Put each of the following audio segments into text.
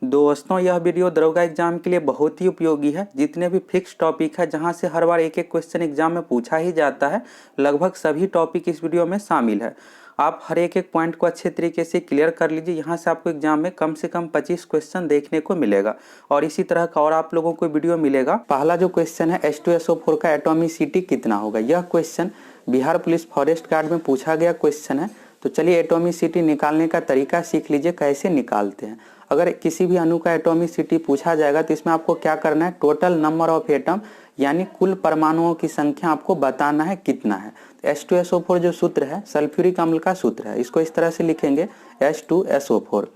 दोस्तों यह वीडियो दरोगा एग्जाम के लिए बहुत ही उपयोगी है। जितने भी फिक्स टॉपिक है जहां से हर बार एक एक क्वेश्चन एग्जाम में पूछा ही जाता है, लगभग सभी टॉपिक इस वीडियो में शामिल है। आप हर एक एक पॉइंट को अच्छे तरीके से क्लियर कर लीजिए। यहां से आपको एग्जाम में कम से कम 25 क्वेश्चन देखने को मिलेगा और इसी तरह का और आप लोगों को वीडियो मिलेगा। पहला जो क्वेश्चन है H2SO4 का एटॉमिसिटी कितना होगा, यह question Bihar police forest guard में पूछा गया क्वेश्चन है। तो चलिए एटॉमिसिटी निकालने का तरीका सीख लीजिए, कैसे निकालते हैं। अगर किसी भी अणु का एटॉमिसिटी पूछा जाएगा तो इसमें आपको क्या करना है, टोटल नंबर ऑफ एटम यानी कुल परमाणुओं की संख्या आपको बताना है कितना है। H2SO4 जो सूत्र है सल्फ्यूरिक अम्ल का सूत्र है, इसको इस तरह से लिखेंगे H2SO4।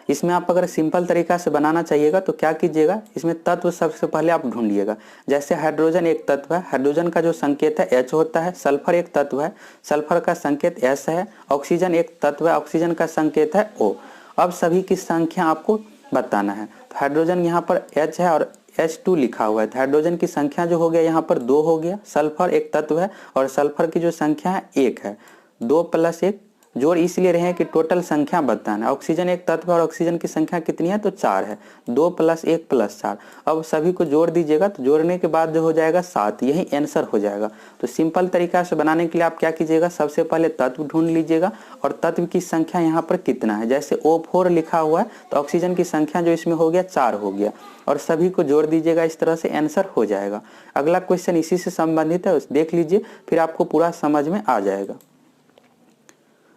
इसमें आप अगर सिंपल तरीका से बनाना चाहिएगा तो क्या कीजिएगा, इसमें तत्व सबसे पहले आप ढूंढिएगा। जैसे हाइड्रोजन एक तत्व है, हाइड्रोजन का जो संकेत है H होता है। सल्फर एक तत्व है, सल्फर का संकेत S है। ऑक्सीजन एक तत्व है, ऑक्सीजन का संकेत है O। अब सभी की संख्या आपको बताना है। तो हाइड्रोजन यहाँ पर H है और H2 लिखा हुआ है, तो हाइड्रोजन की संख्या जो हो गया यहाँ पर 2 हो गया। सल्फर एक तत्व है और सल्फर की जो संख्या है 1 है। 2 + 1 जोड़ इसलिए रहे हैं कि टोटल संख्या बताना है। ऑक्सीजन एक तत्व है और ऑक्सीजन की संख्या कितनी है, तो 4 है। 2 + 1 + 4। अब सभी को जोड़ दीजिएगा तो जोड़ने के बाद जो हो जाएगा 7, यही आंसर हो जाएगा। तो सिंपल तरीका से बनाने के लिए आप क्या कीजिएगा, सबसे पहले तत्व ढूंढ लीजिएगा और तत्व की संख्या यहाँ पर कितना है। जैसे O4 लिखा हुआ है तो ऑक्सीजन की संख्या जो इसमें हो गया 4 हो गया और सभी को जोड़ दीजिएगा, इस तरह से आंसर हो जाएगा। अगला क्वेश्चन इसी से संबंधित है, देख लीजिए, फिर आपको पूरा समझ में आ जाएगा।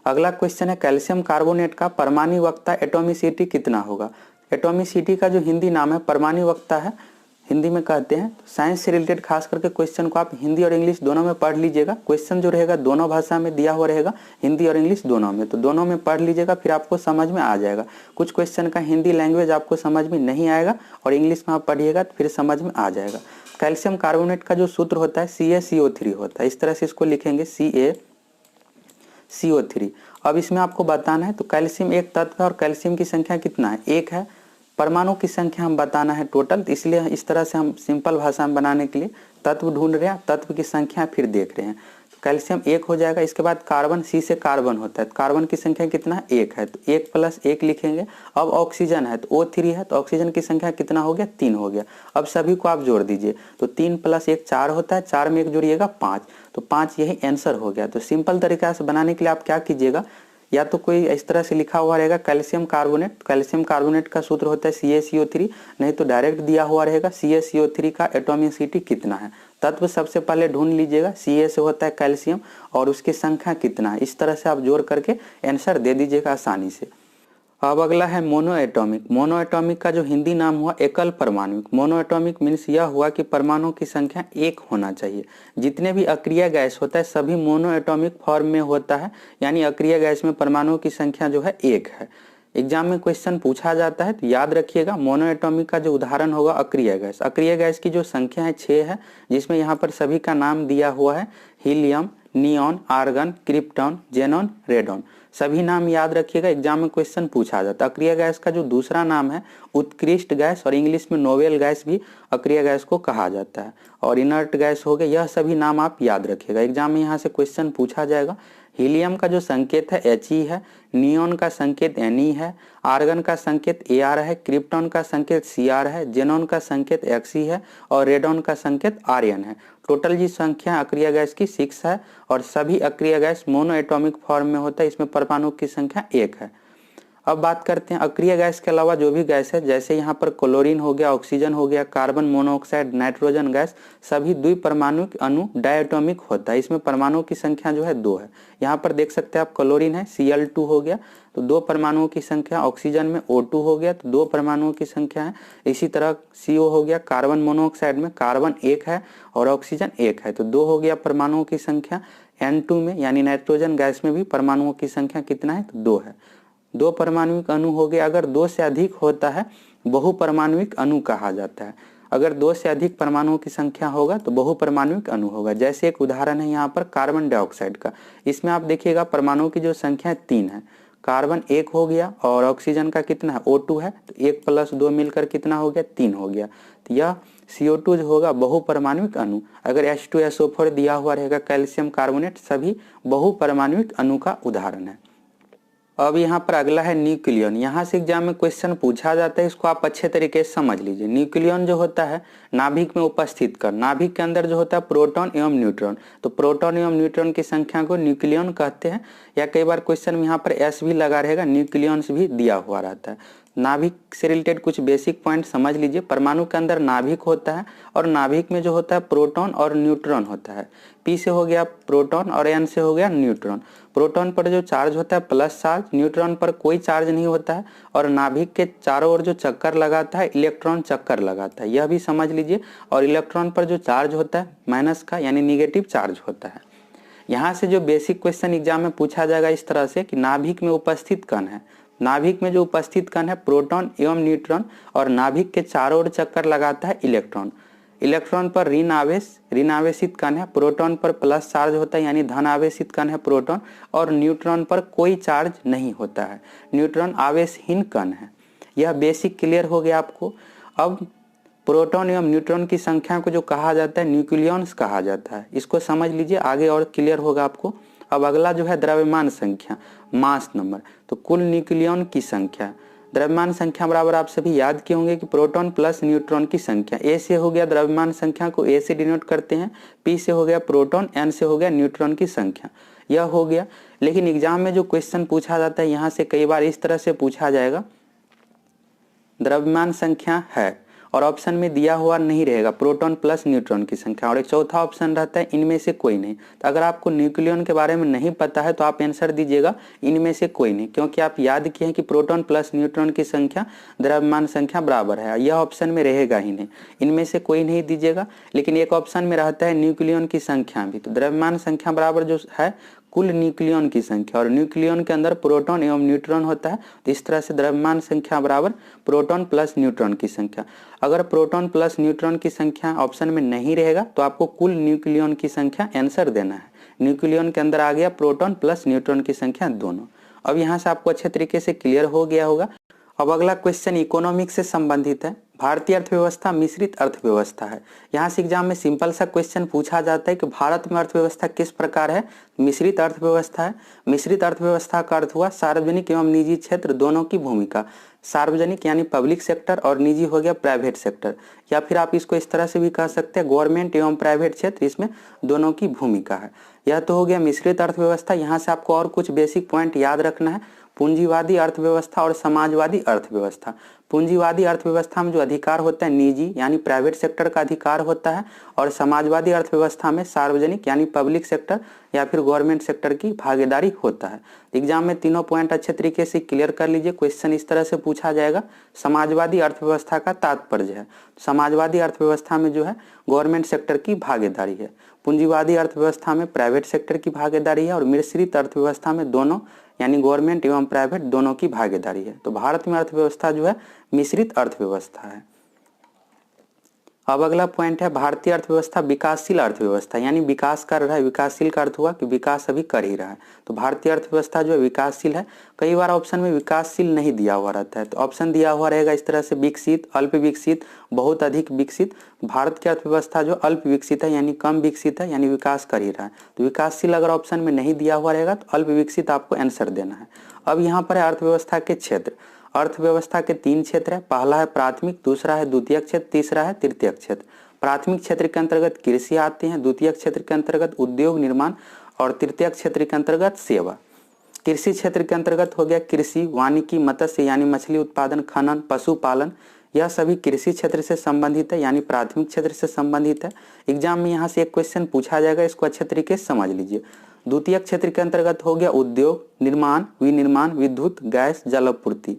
अगला क्वेश्चन है कैल्शियम कार्बोनेट का परमाणुवक्ता एटॉमिसिटी कितना होगा। एटॉमिसिटी का जो हिंदी नाम है परमाणुवक्ता है, हिंदी में कहते हैं। तो साइंस से रिलेटेड खास करके क्वेश्चन को आप हिंदी और इंग्लिश दोनों में पढ़ लीजिएगा। क्वेश्चन जो रहेगा दोनों भाषा में दिया हुआ रहेगा, हिंदी और इंग्लिश दोनों में, तो दोनों में पढ़ लीजिएगा, फिर आपको समझ में आ जाएगा। कुछ क्वेश्चन का हिंदी लैंग्वेज आपको समझ में नहीं आएगा और इंग्लिश में आप पढ़िएगा तो फिर समझ में आ जाएगा। कैल्शियम कार्बोनेट का जो सूत्र होता है CaCO3 होता है, इस तरह से इसको लिखेंगे CaCO3। अब इसमें आपको बताना है, तो कैल्शियम एक तत्व है और कैल्शियम की संख्या कितना है, 1 है। परमाणु की संख्या हम बताना है टोटल, तो इसलिए इस तरह से हम सिंपल भाषा में बनाने के लिए तत्व ढूंढ रहे हैं, तत्व की संख्या फिर देख रहे हैं। तो कैल्शियम 1 हो जाएगा। इसके बाद कार्बन, C से कार्बन होता है, तो कार्बन की संख्या कितना है, 1 है, तो 1 + 1 लिखेंगे। अब ऑक्सीजन है तो O3 है, तो ऑक्सीजन की संख्या कितना हो गया, 3 हो गया। अब सभी को आप जोड़ दीजिए, तो 3 + 1 4 होता है, 4 में 1 जोड़िएगा 5, तो 5 यही आंसर हो गया। तो सिंपल तरीका से बनाने के लिए आप क्या कीजिएगा, या तो कोई इस तरह से लिखा हुआ रहेगा कैल्शियम कार्बोनेट, कैल्शियम कार्बोनेट का सूत्र होता है CaCO3, नहीं तो डायरेक्ट दिया हुआ रहेगा CaCO3 का एटॉमिसिटी कितना है। तत्व सबसे पहले ढूंढ लीजिएगा, Ca से होता है कैल्शियम और उसकी संख्या कितना है, इस तरह से आप जोड़ करके आंसर दे दीजिएगा आसानी से। अब अगला है मोनोएटॉमिक। मोनोएटॉमिक का जो हिंदी नाम हुआ एकल परमाणुक। मोनोएटॉमिक मीन्स यह हुआ कि परमाणु की संख्या 1 होना चाहिए। जितने भी अक्रिय गैस होता है सभी मोनोएटॉमिक फॉर्म में होता है, यानी अक्रिय गैस में परमाणुओं की संख्या जो है 1 है। एग्जाम में क्वेश्चन पूछा जाता है तो याद रखिएगा, मोनोएटॉमिक का जो उदाहरण होगा अक्रिय गैस। अक्रिय गैस की जो संख्या है 6 है, जिसमें यहाँ पर सभी का नाम दिया हुआ है, helium, neon, argon, krypton, xenon, radon. सभी नाम याद रखिएगा, एग्जाम में क्वेश्चन पूछा जाता है। अक्रिय गैस का जो दूसरा नाम है उत्कृष्ट गैस और इंग्लिश में नोबेल गैस भी अक्रिय गैस को कहा जाता है। और इनर्ट गैस हो गया, यह सभी नाम आप याद रखिएगा, एग्जाम में यहाँ से क्वेश्चन पूछा जाएगा। हीलियम का जो संकेत है He है, नियॉन का संकेत Ne है, आर्गन का संकेत Ar है, क्रिप्टॉन का संकेत Cr है, जेनॉन का संकेत Xe है और रेडॉन का संकेत Rn है। टोटल जी संख्या अक्रिय गैस की 6 है और सभी अक्रिय गैस मोनोएटॉमिक फॉर्म में होता है, इसमें परमाणु की संख्या 1 है। अब बात करते हैं अक्रिय गैस के अलावा जो भी गैस है, जैसे यहाँ पर क्लोरीन हो गया, ऑक्सीजन हो गया, कार्बन मोनोऑक्साइड, नाइट्रोजन गैस, सभी द्विपरमाणुक अणु डायटोमिक होता है। इसमें परमाणुओं की संख्या जो है 2 है। यहाँ पर देख सकते हैं आप, क्लोरीन है Cl2 हो गया, तो 2 परमाणुओं की संख्या। ऑक्सीजन में O2 हो गया, तो 2 परमाणुओं की संख्या है। इसी तरह CO हो गया, कार्बन मोनोऑक्साइड में कार्बन 1 है और ऑक्सीजन 1 है, तो 2 हो गया परमाणुओं की संख्या। N2 में यानी नाइट्रोजन गैस में भी परमाणुओं की संख्या कितना है, तो 2 है। 2 परमाणुविक अणु हो गए। अगर 2 से अधिक होता है बहुपरमाणुविक अणु कहा जाता है। अगर 2 से अधिक परमाणुओं की संख्या होगा तो बहुपरमाणुविक अणु होगा। जैसे एक उदाहरण है यहाँ पर कार्बन डाइऑक्साइड का, इसमें आप देखिएगा परमाणुओं की जो संख्या 3 है। कार्बन 1 हो गया और ऑक्सीजन का कितना है, O2 है, तो 1 + 2 मिलकर कितना हो गया, 3 हो गया। तो यह CO2 जो होगा बहुपरमाणुविक अणु। अगर H2SO4 दिया हुआ रहेगा कैल्शियम कार्बोनेट, सभी बहुपरमाणुविक अणु का उदाहरण है। अब यहाँ पर अगला है न्यूक्लियन। यहाँ से एग्जाम में क्वेश्चन पूछा जाता है, इसको आप अच्छे तरीके से समझ लीजिए। न्यूक्लियन जो होता है नाभिक में उपस्थित कण, नाभिक के अंदर जो होता है प्रोटॉन एवं न्यूट्रॉन, तो प्रोटॉन एवं न्यूट्रॉन की संख्या को न्यूक्लियन कहते हैं। या कई बार क्वेश्चन में यहाँ पर एस भी लगा रहेगा, न्यूक्लियंस भी दिया हुआ रहता है। नाभिक से रिलेटेड कुछ बेसिक पॉइंट समझ लीजिए। परमाणु के अंदर नाभिक होता है और नाभिक में जो होता है प्रोटॉन और न्यूट्रॉन होता है। पी से हो गया प्रोटॉन और एन से हो गया न्यूट्रॉन। प्रोटॉन पर जो चार्ज होता है प्लस चार्ज, न्यूट्रॉन पर कोई चार्ज नहीं होता है, और नाभिक के चारों ओर जो चक्कर लगाता है इलेक्ट्रॉन चक्कर लगाता है, यह भी समझ लीजिए। और इलेक्ट्रॉन पर जो चार्ज होता है माइनस का यानी निगेटिव चार्ज होता है। यहाँ से जो बेसिक क्वेश्चन एग्जाम में पूछा जाएगा इस तरह से कि नाभिक में उपस्थित कण है, नाभिक में जो उपस्थित कण है प्रोटॉन एवं न्यूट्रॉन, और नाभिक के चारों ओर चक्कर लगाता है इलेक्ट्रॉन। इलेक्ट्रॉन पर ऋण आवेश, ऋण आवेशित कण है, प्रोटॉन पर प्लस चार्ज होता है यानी धन आवेशित कण है प्रोटॉन, और न्यूट्रॉन पर कोई चार्ज नहीं होता है, न्यूट्रॉन आवेशहीन कण है। यह बेसिक क्लियर हो गया आपको। अब प्रोटॉन एवं न्यूट्रॉन की संख्या को जो कहा जाता है न्यूक्लियॉन्स कहा जाता है, इसको समझ लीजिए, आगे और क्लियर होगा आपको। अब अगला जो है द्रव्यमान संख्या, मास नंबर। तो कुल न्यूक्लियॉन की संख्या, द्रव्यमान संख्या बराबर आप सभी याद किए होंगे कि प्रोटॉन प्लस न्यूट्रॉन की संख्या। ए से हो गया द्रव्यमान संख्या को ए से डिनोट करते हैं, पी से हो गया प्रोटॉन, एन से हो गया न्यूट्रॉन की संख्या, यह हो गया। लेकिन एग्जाम में जो क्वेश्चन पूछा जाता है यहाँ से कई बार इस तरह से पूछा जाएगा, द्रव्यमान संख्या है और ऑप्शन में दिया हुआ नहीं रहेगा प्रोटॉन प्लस न्यूट्रॉन की संख्या, और एक चौथा ऑप्शन रहता है इनमें से कोई नहीं। तो अगर आपको न्यूक्लियन के बारे में नहीं पता है तो आप आंसर दीजिएगा इनमें से कोई नहीं, क्योंकि आप याद किए हैं कि प्रोटॉन प्लस न्यूट्रॉन की संख्या द्रव्यमान संख्या बराबर है, यह ऑप्शन में रहेगा ही नहीं, इनमें से कोई नहीं दीजिएगा। लेकिन एक ऑप्शन में रहता है न्यूक्लियन की संख्या भी, तो द्रव्यमान संख्या बराबर जो है कुल न्यूक्लियन की संख्या, और न्यूक्लियन के अंदर प्रोटॉन एवं न्यूट्रॉन होता है, तो इस तरह से द्रव्यमान संख्या बराबर प्रोटॉन प्लस न्यूट्रॉन की संख्या। अगर प्रोटॉन प्लस न्यूट्रॉन की संख्या ऑप्शन में नहीं रहेगा तो आपको कुल न्यूक्लियन की संख्या आंसर देना है। न्यूक्लियन के अंदर आ गया प्रोटॉन प्लस न्यूट्रॉन की संख्या दोनों। अब यहाँ से आपको अच्छे तरीके से क्लियर हो गया होगा। अब अगला क्वेश्चन इकोनॉमिक्स से संबंधित है। भारतीय अर्थव्यवस्था मिश्रित अर्थव्यवस्था है। यहाँ से एग्जाम में सिंपल सा क्वेश्चन पूछा जाता है कि भारत में अर्थव्यवस्था किस प्रकार है, मिश्रित अर्थव्यवस्था है। मिश्रित अर्थव्यवस्था का अर्थ हुआ सार्वजनिक एवं निजी क्षेत्र दोनों की भूमिका, सार्वजनिक यानी पब्लिक सेक्टर और निजी हो गया प्राइवेट सेक्टर, या फिर आप इसको इस तरह से भी कह सकते हैं गवर्नमेंट एवं प्राइवेट क्षेत्र, इसमें दोनों की भूमिका है। यह तो हो गया मिश्रित अर्थव्यवस्था। यहाँ से आपको और कुछ बेसिक पॉइंट याद रखना है, पूंजीवादी अर्थव्यवस्था और समाजवादी अर्थव्यवस्था। पूंजीवादी अर्थव्यवस्था में जो अधिकार होता है निजी यानी प्राइवेट सेक्टर का अधिकार होता है, और समाजवादी अर्थव्यवस्था में सार्वजनिक यानी पब्लिक सेक्टर या फिर गवर्नमेंट सेक्टर की भागीदारी होता है। एग्जाम में तीनों पॉइंट अच्छे तरीके से क्लियर कर लीजिए। क्वेश्चन इस तरह से पूछा जाएगा, समाजवादी अर्थव्यवस्था का तात्पर्य है, समाजवादी अर्थव्यवस्था में जो है गवर्नमेंट सेक्टर की भागीदारी है, पूंजीवादी अर्थव्यवस्था में प्राइवेट सेक्टर की भागीदारी है, और मिश्रित अर्थव्यवस्था में दोनों यानी गवर्नमेंट एवं प्राइवेट दोनों की भागीदारी है। तो भारत में अर्थव्यवस्था जो है मिश्रित अर्थव्यवस्था है। अब अगला पॉइंट है भारतीय अर्थव्यवस्था विकासशील अर्थव्यवस्था, यानी विकास कर रहा है। विकासशील का अर्थ हुआ कि विकास अभी कर ही रहा है, तो भारतीय अर्थव्यवस्था जो है विकासशील है। कई बार ऑप्शन में विकासशील नहीं दिया हुआ रहता है, तो ऑप्शन दिया हुआ रहेगा इस तरह से विकसित, अल्प विकसित, बहुत अधिक विकसित। भारत की अर्थव्यवस्था जो अल्प विकसित है यानी कम विकसित है, यानी विकास कर ही रहा है। तो विकासशील अगर ऑप्शन में नहीं दिया हुआ रहेगा तो अल्प विकसित आपको आंसर देना है। अब यहाँ पर है अर्थव्यवस्था के क्षेत्र। अर्थव्यवस्था के 3 क्षेत्र है, पहला है प्राथमिक, दूसरा है द्वितीयक क्षेत्र, तीसरा है तृतीयक क्षेत्र। प्राथमिक क्षेत्र के अंतर्गत कृषि आते हैं, द्वितीयक क्षेत्र के अंतर्गत उद्योग निर्माण, और तृतीयक क्षेत्र के अंतर्गत सेवा। कृषि क्षेत्र के अंतर्गत हो गया कृषि, वानिकी, मत्स्य यानी मछली उत्पादन, खनन, पशुपालन, यह सभी कृषि क्षेत्र से संबंधित है यानी प्राथमिक क्षेत्र से संबंधित है। एग्जाम में यहाँ से एक क्वेश्चन पूछा जाएगा, इसको अच्छे तरीके से समझ लीजिए। द्वितीयक क्षेत्र के अंतर्गत हो गया उद्योग, निर्माण, विनिर्माण, विद्युत, गैस, जलापूर्ति।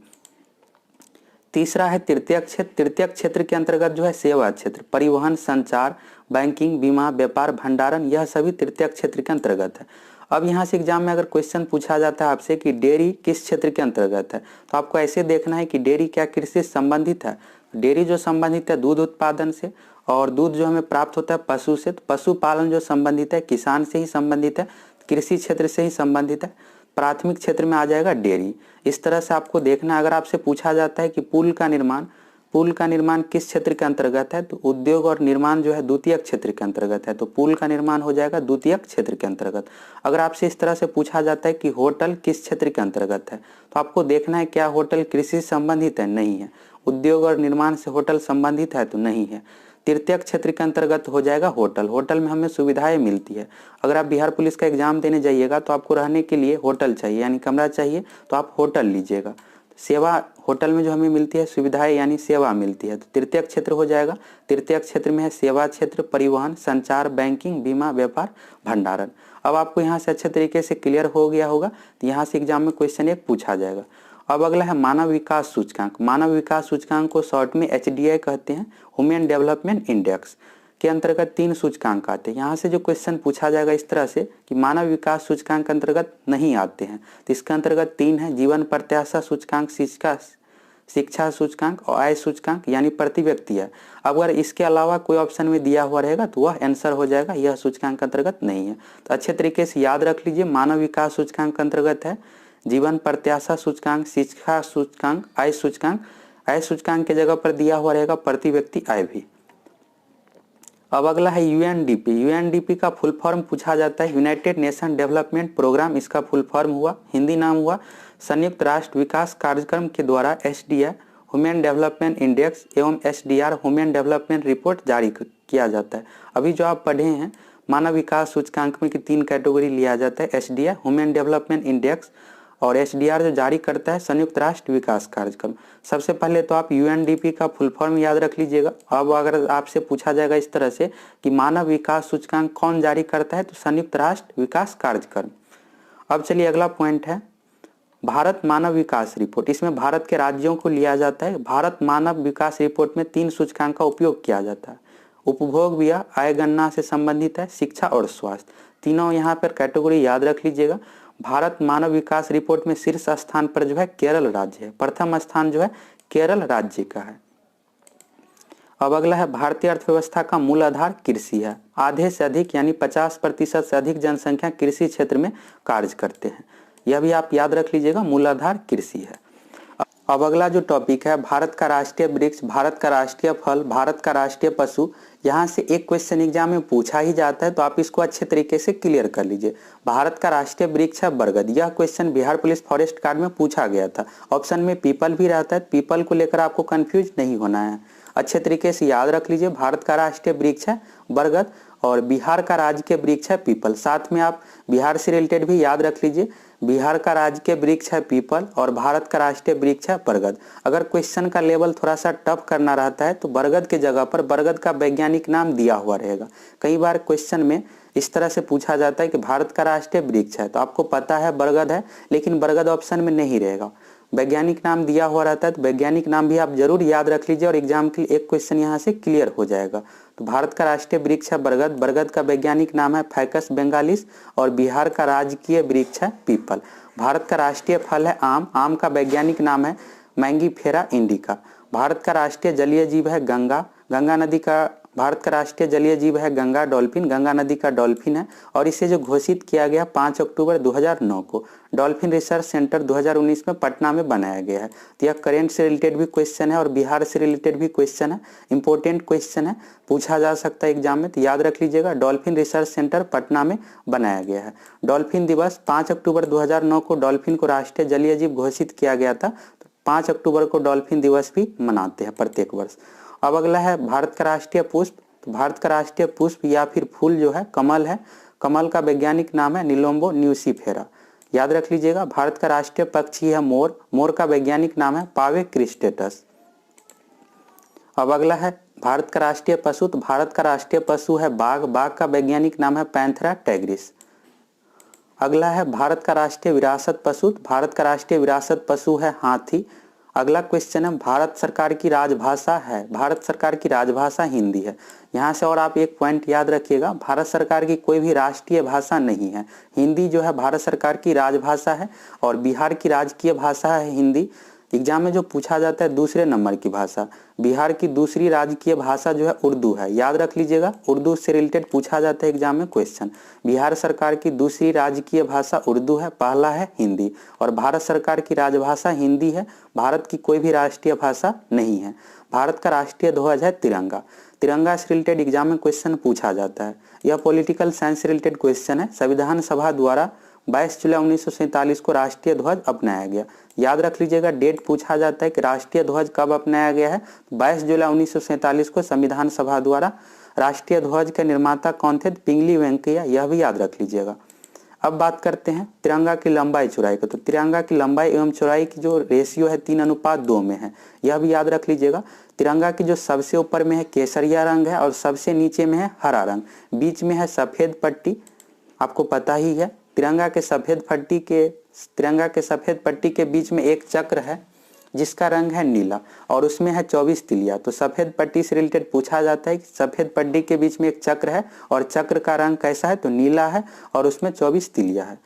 तीसरा है तृतीयक क्षेत्र। तृतीयक क्षेत्र के अंतर्गत जो है सेवा क्षेत्र, परिवहन, संचार, बैंकिंग, बीमा, व्यापार, भंडारण, यह सभी तृतीयक क्षेत्र के अंतर्गत है। अब यहाँ से एग्जाम में अगर क्वेश्चन पूछा जाता है आपसे कि डेयरी किस क्षेत्र के अंतर्गत है, तो आपको ऐसे देखना है कि डेयरी क्या कृषि से संबंधित है। डेयरी जो संबंधित है दूध उत्पादन से, और दूध जो हमें प्राप्त होता है पशु से, तो पशुपालन जो संबंधित है किसान से ही संबंधित है, कृषि क्षेत्र से ही संबंधित है। प्राथमिक क्षेत्र में आ जाएगा डेयरी। इस तरह से आपको देखना है। अगर आपसे पूछा जाता है कि पुल का निर्माण पुल का निर्माण किस क्षेत्र के अंतर्गत है? तो उद्योग और निर्माण जो है द्वितीयक क्षेत्र के अंतर्गत है, तो पुल का निर्माण हो जाएगा द्वितीयक क्षेत्र के अंतर्गत। अगर आपसे इस तरह से पूछा जाता है कि होटल किस क्षेत्र के अंतर्गत है, तो आपको देखना है क्या होटल कृषि से संबंधित है? नहीं है। उद्योग और निर्माण से होटल संबंधित है? तो नहीं है। तृतीयक क्षेत्र के अंतर्गत हो जाएगा होटल। होटल में हमें सुविधाएं मिलती है। अगर आप बिहार पुलिस का एग्जाम देने जाइएगा तो आपको रहने के लिए होटल चाहिए, यानी कमरा चाहिए, तो आप होटल लीजिएगा। सेवा, होटल में जो हमें मिलती है सुविधाएं यानी सेवा मिलती है, तो तृतीयक क्षेत्र हो जाएगा। तृतीयक क्षेत्र में है सेवा क्षेत्र, परिवहन, संचार, बैंकिंग, बीमा, व्यापार, भंडारण। अब आपको यहाँ से अच्छे तरीके से क्लियर हो गया होगा, तो यहाँ से एग्जाम में क्वेश्चन एक पूछा जाएगा। अब अगला है मानव विकास सूचकांक। मानव विकास सूचकांक को शॉर्ट में HDI कहते हैं, ह्यूमन डेवलपमेंट इंडेक्स के अंतर्गत 3 सूचकांक आते हैं। यहाँ से जो क्वेश्चन पूछा जाएगा इस तरह से कि मानव विकास सूचकांक के अंतर्गत नहीं आते हैं, तो इसके अंतर्गत 3 है, जीवन प्रत्याशा सूचकांक, शिक्षा सूचकांक और आय सूचकांक यानी प्रति व्यक्ति है। अगर इसके अलावा कोई ऑप्शन में दिया हुआ रहेगा तो वह आंसर हो जाएगा, यह सूचकांक के अंतर्गत नहीं है। तो अच्छे तरीके से याद रख लीजिए, मानव विकास सूचकांक के अंतर्गत है जीवन प्रत्याशा सूचकांक, शिक्षा सूचकांक, आय सूचकांक। आय सूचकांक के जगह पर दिया हुआ रहेगा प्रति व्यक्ति आय भी। अब अगला है UNDP। UNDP का फुल फॉर्म पूछा जाता है, यूनाइटेड नेशन डेवलपमेंट प्रोग्राम इसका फुल फॉर्म हुआ। हिंदी नाम हुआ संयुक्त राष्ट्र विकास कार्यक्रम के द्वारा SDI ह्यूमन डेवलपमेंट इंडेक्स एवं SDR ह्यूमन डेवलपमेंट रिपोर्ट जारी किया जाता है। अभी जो आप पढ़े हैं मानव विकास सूचकांक में कि 3 कैटेगरी लिया जाता है, SDI ह्यूमन डेवलपमेंट इंडेक्स और SDR जो जारी करता है संयुक्त राष्ट्र विकास कार्यक्रम। सबसे पहले तो आप UNDP का फुल फॉर्म याद रख लीजिएगा। अब अगर आपसे पूछा जाएगा इस तरह से कि मानव विकास सूचकांक कौन जारी करता है, तो संयुक्त राष्ट्र विकास कार्यक्रम। अब चलिए अगला पॉइंट है भारत मानव विकास रिपोर्ट। इसमें भारत के राज्यों को लिया जाता है। भारत मानव विकास रिपोर्ट में 3 सूचकांक का उपयोग किया जाता है, उपभोग व्यय, आय गणना से संबंधित है, शिक्षा और स्वास्थ्य। तीनों यहाँ पर कैटेगरी याद रख लीजिएगा। भारत मानव विकास रिपोर्ट में शीर्ष स्थान पर जो है केरल राज्य है, प्रथम स्थान जो है केरल राज्य का है। अब अगला है भारतीय अर्थव्यवस्था का मूल आधार कृषि है। आधे से अधिक यानी 50% से अधिक जनसंख्या कृषि क्षेत्र में कार्य करते हैं, यह भी आप याद रख लीजिएगा, मूल आधार कृषि है। अब अगला जो टॉपिक है भारत का राष्ट्रीय वृक्ष, भारत का राष्ट्रीय फल, भारत का राष्ट्रीय पशु। यहाँ से एक क्वेश्चन एग्जाम में पूछा ही जाता है, तो आप इसको अच्छे तरीके से क्लियर कर लीजिए। भारत का राष्ट्रीय वृक्ष है बरगद। यह question Bihar police forest guard में पूछा गया था। ऑप्शन में पीपल भी रहता है, पीपल को लेकर आपको कंफ्यूज नहीं होना है, अच्छे तरीके से याद रख लीजिए। भारत का राष्ट्रीय वृक्ष है बरगद और बिहार का राजकीय वृक्ष है पीपल। साथ में आप बिहार से रिलेटेड भी याद रख लीजिए, बिहार का राजकीय वृक्ष है पीपल और भारत का राष्ट्रीय वृक्ष है बरगद। अगर क्वेश्चन का लेवल थोड़ा सा टफ करना रहता है तो बरगद के जगह पर बरगद का वैज्ञानिक नाम दिया हुआ रहेगा। कई बार क्वेश्चन में इस तरह से पूछा जाता है कि भारत का राष्ट्रीय वृक्ष है, तो आपको पता है बरगद है, लेकिन बरगद ऑप्शन में नहीं रहेगा, वैज्ञानिक नाम दिया हुआ रहता है। तो वैज्ञानिक नाम भी आप जरूर याद रख लीजिए और एग्जाम के लिए एक क्वेश्चन यहाँ से क्लियर हो जाएगा। तो भारत का राष्ट्रीय वृक्ष है बरगद, बरगद का वैज्ञानिक नाम है फैकस बेंगालिस और बिहार का राजकीय वृक्ष है पीपल। भारत का राष्ट्रीय फल है आम, आम का वैज्ञानिक नाम है मैंगीफेरा इंडिका। भारत का राष्ट्रीय जलीय जीव है गंगा, गंगा नदी का भारत का राष्ट्रीय जलीय जीव है गंगा डॉल्फिन, गंगा नदी का डॉल्फिन है और इसे जो घोषित किया गया 5 अक्टूबर 2009 को डॉल्फिन रिसर्च सेंटर 2019 में पटना में बनाया गया है। तो यह करेंट से रिलेटेड भी क्वेश्चन है और बिहार से रिलेटेड भी क्वेश्चन है, इंपॉर्टेंट क्वेश्चन है, पूछा जा सकता है एग्जाम में, तो याद रख लीजिएगा। डॉल्फिन रिसर्च सेंटर पटना में बनाया गया है। डॉल्फिन दिवस 5 अक्टूबर 2009 को डॉल्फिन को राष्ट्रीय जलीय जीव घोषित किया गया था, तो 5 अक्टूबर को डॉल्फिन दिवस भी मनाते हैं प्रत्येक वर्ष। अब अगला है भारत का राष्ट्रीय पुष्प। तो भारत का राष्ट्रीय पुष्प या फिर फूल जो है कमल है, कमल का वैज्ञानिक नाम है निलोम्बो न्यूसीफेरा, याद रख लीजिएगा। भारत का राष्ट्रीय पक्षी है मोर, मोर का वैज्ञानिक नाम है पावे क्रिस्टेटस। अब अगला है भारत का राष्ट्रीय पशु। तो भारत का राष्ट्रीय पशु है बाघ, बाघ का वैज्ञानिक नाम है पैंथेरा टैग्रिस। अगला है भारत का राष्ट्रीय विरासत पशु। तो भारत का राष्ट्रीय विरासत पशु है हाथी। अगला क्वेश्चन है भारत सरकार की राजभाषा है, भारत सरकार की राजभाषा हिंदी है। यहाँ से और आप एक पॉइंट याद रखिएगा, भारत सरकार की कोई भी राष्ट्रीय भाषा नहीं है, हिंदी जो है भारत सरकार की राजभाषा है और बिहार की राजकीय भाषा है हिंदी। एग्जाम में जो पूछा जाता है दूसरे नंबर की भाषा, बिहार की दूसरी राजकीय भाषा जो है उर्दू है, याद रख लीजिएगा। उर्दू से रिलेटेड पूछा जाता है एग्जाम में क्वेश्चन। बिहार सरकार की दूसरी राजकीय भाषा उर्दू है, पहला है हिंदी, और भारत सरकार की राजभाषा हिंदी है। भारत की कोई भी राष्ट्रीय भाषा नहीं है। भारत का राष्ट्रीय ध्वज है तिरंगा। तिरंगा से रिलेटेड एग्जाम में क्वेश्चन पूछा जाता है। यह पॉलिटिकल साइंस से रिलेटेड क्वेश्चन है। संविधान सभा द्वारा 22 जुलाई 1947 को राष्ट्रीय ध्वज अपनाया गया। याद रख लीजिएगा, डेट पूछा जाता है कि राष्ट्रीय ध्वज कब अपनाया गया है। 22 जुलाई 1947 को संविधान सभा द्वारा। राष्ट्रीय ध्वज के निर्माता कौन थे? पिंगली वेंकैया, यह भी याद रख लीजिएगा। अब बात करते हैं तिरंगा की लंबाई चौड़ाई को। तो तिरंगा की लंबाई एवं चौड़ाई की जो रेशियो है 3:2 में है, यह भी याद रख लीजिएगा। तिरंगा की जो सबसे ऊपर में है केसरिया रंग है और सबसे नीचे में है हरा रंग, बीच में है सफेद पट्टी, आपको पता ही है। तिरंगा के सफेद पट्टी के बीच में एक चक्र है जिसका रंग है नीला और उसमें है 24 तिलिया। तो सफेद पट्टी से रिलेटेड पूछा जाता है कि सफेद पट्टी के बीच में एक चक्र है और चक्र का रंग कैसा है? तो नीला है और उसमें 24 तिलिया है।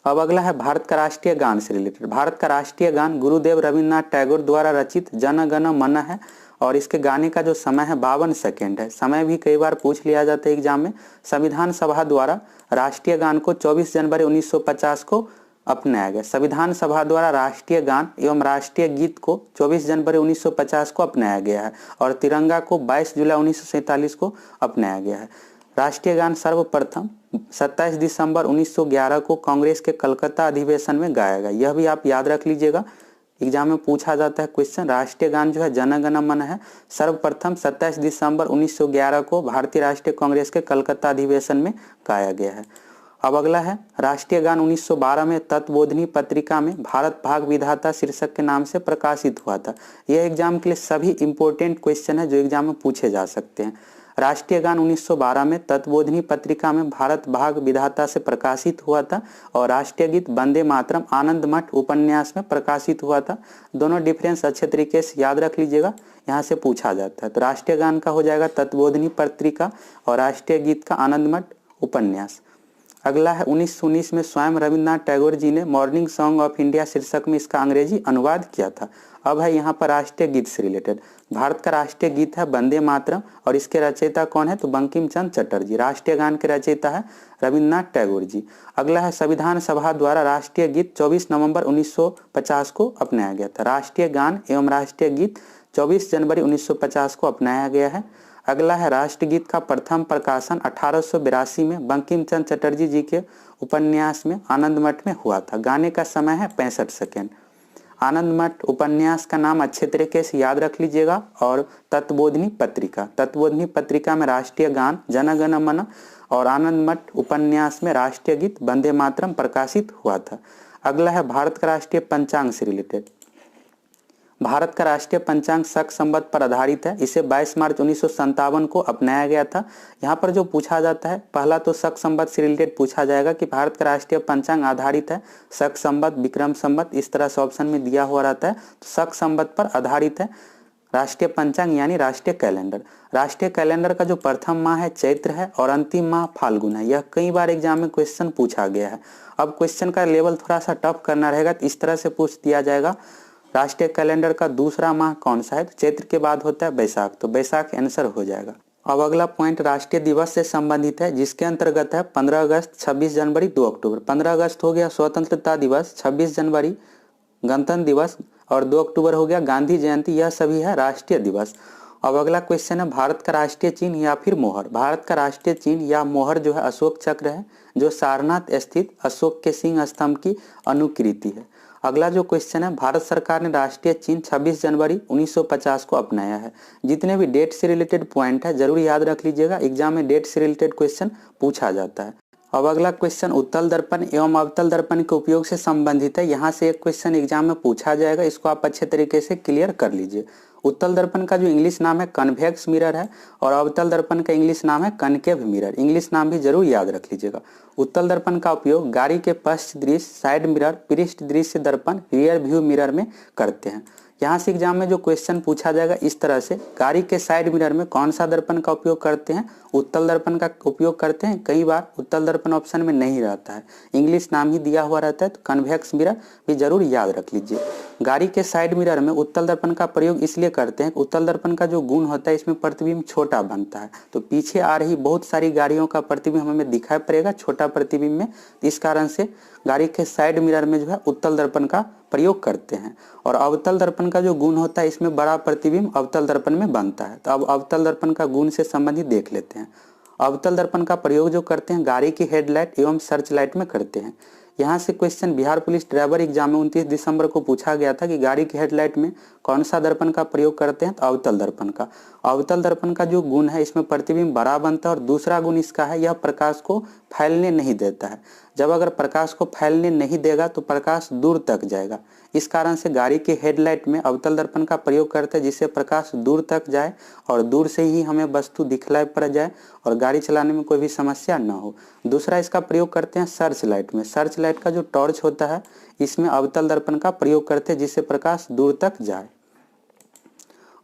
अब अगला है भारत का राष्ट्रीय गान से रिलेटेड। भारत का राष्ट्रीय गान गुरुदेव रविन्द्रनाथ टैगोर द्वारा रचित जन गण मन है और इसके गाने का जो समय है 52 सेकेंड है। समय भी कई बार पूछ लिया जाता है एग्जाम में। संविधान सभा द्वारा राष्ट्रीय गान को 24 जनवरी 1950 को अपनाया गया। संविधान सभा द्वारा राष्ट्रीय गान एवं राष्ट्रीय गीत को 24 जनवरी 1950 को अपनाया गया है और तिरंगा को 22 जुलाई 1947 को अपनाया गया है। राष्ट्रीय गान सर्वप्रथम 27 दिसंबर 1911 को कांग्रेस के कलकत्ता अधिवेशन में गाया गया। यह भी आप याद रख लीजिएगा, एग्जाम में पूछा जाता है क्वेश्चन। राष्ट्रीय गान जो है जन गण मन है, सर्वप्रथम 27 दिसंबर 1911 को भारतीय राष्ट्रीय कांग्रेस के कलकत्ता अधिवेशन में गाया गया है। अब अगला है राष्ट्रीय गान 1912 में तत्वबोधिनी पत्रिका में भारत भाग विधाता शीर्षक के नाम से प्रकाशित हुआ था। यह एग्जाम के लिए सभी इंपॉर्टेंट क्वेश्चन है जो एग्जाम में पूछे जा सकते हैं। राष्ट्रीय गान 1912 में तत्वबोधिनी पत्रिका में भारत भाग विधाता से प्रकाशित हुआ था और राष्ट्रीय गीत वंदे मातरम आनंद मठ उपन्यास में प्रकाशित हुआ था। दोनों डिफरेंस अच्छे तरीके से याद रख लीजिएगा, यहाँ से पूछा जाता है। तो राष्ट्रीय गान का हो जाएगा तत्वबोधिनी पत्रिका और राष्ट्रीय गीत का आनंद मठ उपन्यास। अगला है 1919 में स्वयं रविन्द्रनाथ टैगोर जी ने मॉर्निंग सॉन्ग ऑफ इंडिया शीर्षक में इसका अंग्रेजी अनुवाद किया था। अब है यहाँ पर राष्ट्रीय गीत से रिलेटेड। भारत का राष्ट्रीय गीत है वंदे मातरम और इसके रचयिता कौन है? तो बंकिम चंद्र चटर्जी। राष्ट्रीय गान के रचयिता है रविन्द्रनाथ टैगोर जी। अगला है संविधान सभा द्वारा राष्ट्रीय गीत 24 नवंबर 1950 को अपनाया गया था। राष्ट्रीय गान एवं राष्ट्रीय गीत 24 जनवरी 1950 को अपनाया गया है। अगला है राष्ट्रगीत का प्रथम प्रकाशन 1882 में बंकिम चंद्र चटर्जी जी के उपन्यास में आनंद मठ में हुआ था। गाने का समय है 65 सेकेंड। आनंद मठ उपन्यास का नाम अच्छे तरीके से याद रख लीजिएगा। और तत्वबोधिनी पत्रिका में राष्ट्रीय गान जन गण मन और आनंद मठ उपन्यास में राष्ट्रीय गीत वंदे मातरम प्रकाशित हुआ था। अगला है भारत का राष्ट्रीय पंचांग से रिलेटेड। भारत का राष्ट्रीय पंचांग शक संवत पर आधारित है। इसे 22 मार्च 1957 को अपनाया गया था। यहाँ पर जो पूछा जाता है, पहला तो शक संवत से रिलेटेड पूछा जाएगा कि भारत का राष्ट्रीय पंचांग आधारित है शक संवत, विक्रम संवत, इस तरह से ऑप्शन में दिया हुआ रहता है। तो शक संवत पर आधारित है राष्ट्रीय पंचांग यानी राष्ट्रीय कैलेंडर। राष्ट्रीय कैलेंडर का जो प्रथम माह है चैत्र है और अंतिम माह फाल्गुन है। यह कई बार एग्जाम में क्वेश्चन पूछा गया है। अब क्वेश्चन का लेवल थोड़ा सा टफ करना रहेगा, तो इस तरह से पूछ दिया जाएगा राष्ट्रीय कैलेंडर का दूसरा माह कौन सा है? तो चैत्र के बाद होता है बैसाख, तो बैसाख आंसर हो जाएगा। अब अगला पॉइंट राष्ट्रीय दिवस से संबंधित है जिसके अंतर्गत है 15 अगस्त, 26 जनवरी, 2 अक्टूबर। 15 अगस्त हो गया स्वतंत्रता दिवस, 26 जनवरी गणतंत्र दिवस और 2 अक्टूबर हो गया गांधी जयंती। यह सभी है राष्ट्रीय दिवस। अब अगला क्वेश्चन है भारत का राष्ट्रीय चिन्ह या फिर मोहर। भारत का राष्ट्रीय चिन्ह या मोहर जो है अशोक चक्र है जो सारनाथ स्थित अशोक के सिंह स्तंभ की अनुकृति है। अगला जो क्वेश्चन है, भारत सरकार ने राष्ट्रीय चिन्ह 26 जनवरी 1950 को अपनाया है। जितने भी डेट से रिलेटेड पॉइंट है जरूर याद रख लीजिएगा, एग्जाम में डेट से रिलेटेड क्वेश्चन पूछा जाता है। अब अगला क्वेश्चन उत्तल दर्पण एवं अवतल दर्पण के उपयोग से संबंधित है। यहाँ से एक क्वेश्चन एग्जाम में पूछा जाएगा, इसको आप अच्छे तरीके से क्लियर कर लीजिए। उत्तल दर्पण का जो इंग्लिश नाम है कन्वेक्स मिरर है और अवतल दर्पण का इंग्लिश नाम है कनकेव मिरर। इंग्लिश नाम भी जरूर याद रख लीजिएगा। उत्तल दर्पण का उपयोग गाड़ी के पश्च दृश्य, साइड मिरर, पृष्ठ दृश्य दर्पण, रियर व्यू मिरर में करते हैं। यहाँ से एग्जाम में जो क्वेश्चन पूछा जाएगा इस तरह से, गाड़ी के साइड मिरर में कौन सा दर्पण का उपयोग करते हैं? उत्तल दर्पण का उपयोग करते हैं, कई बार उत्तल दर्पण ऑप्शन में नहीं रहता है, इंग्लिश नाम ही दिया हुआ रहता है, तो कन्वेक्स मिरर भी जरूर याद रख लीजिए। गाड़ी के साइड मिरर में उत्तल दर्पण का प्रयोग इसलिए करते हैं, उत्तल दर्पण का जो गुण होता है इसमें प्रतिबिंब छोटा बनता है, तो पीछे आ रही बहुत सारी गाड़ियों का प्रतिबिंब हमें दिखाई पड़ेगा छोटा प्रतिबिंब में, इस कारण से गाड़ी के साइड मिरर में जो है उत्तल दर्पण का प्रयोग करते हैं। और अवतल दर्पण का जो गुण होता है इसमें बड़ा प्रतिबिंब अवतल दर्पण में बनता है। तो अब अवतल दर्पण का गुण से संबंधित देख लेते हैं। अवतल दर्पण का प्रयोग जो करते हैं गाड़ी की हेडलाइट एवं सर्च लाइट में करते हैं। यहाँ से question Bihar police driver exam में 29 दिसंबर को पूछा गया था कि गाड़ी की हेडलाइट में कौन सा दर्पण का प्रयोग करते हैं, तो अवतल दर्पण का। अवतल दर्पण का जो गुण है इसमें प्रतिबिंब बड़ा बनता है, और दूसरा गुण इसका है यह प्रकाश को फैलने नहीं देता है। जब अगर प्रकाश को फैलने नहीं देगा तो प्रकाश दूर तक जाएगा, इस कारण से गाड़ी के हेडलाइट में अवतल दर्पण का प्रयोग करते हैं, जिससे प्रकाश दूर तक जाए और दूर से ही हमें वस्तु दिखलाई पड़ जाए और गाड़ी चलाने में कोई भी समस्या न हो। दूसरा इसका प्रयोग करते हैं सर्च लाइट में। सर्च लाइट का जो टॉर्च होता है इसमें अवतल दर्पण का प्रयोग करते हैं, जिससे प्रकाश दूर तक जाए।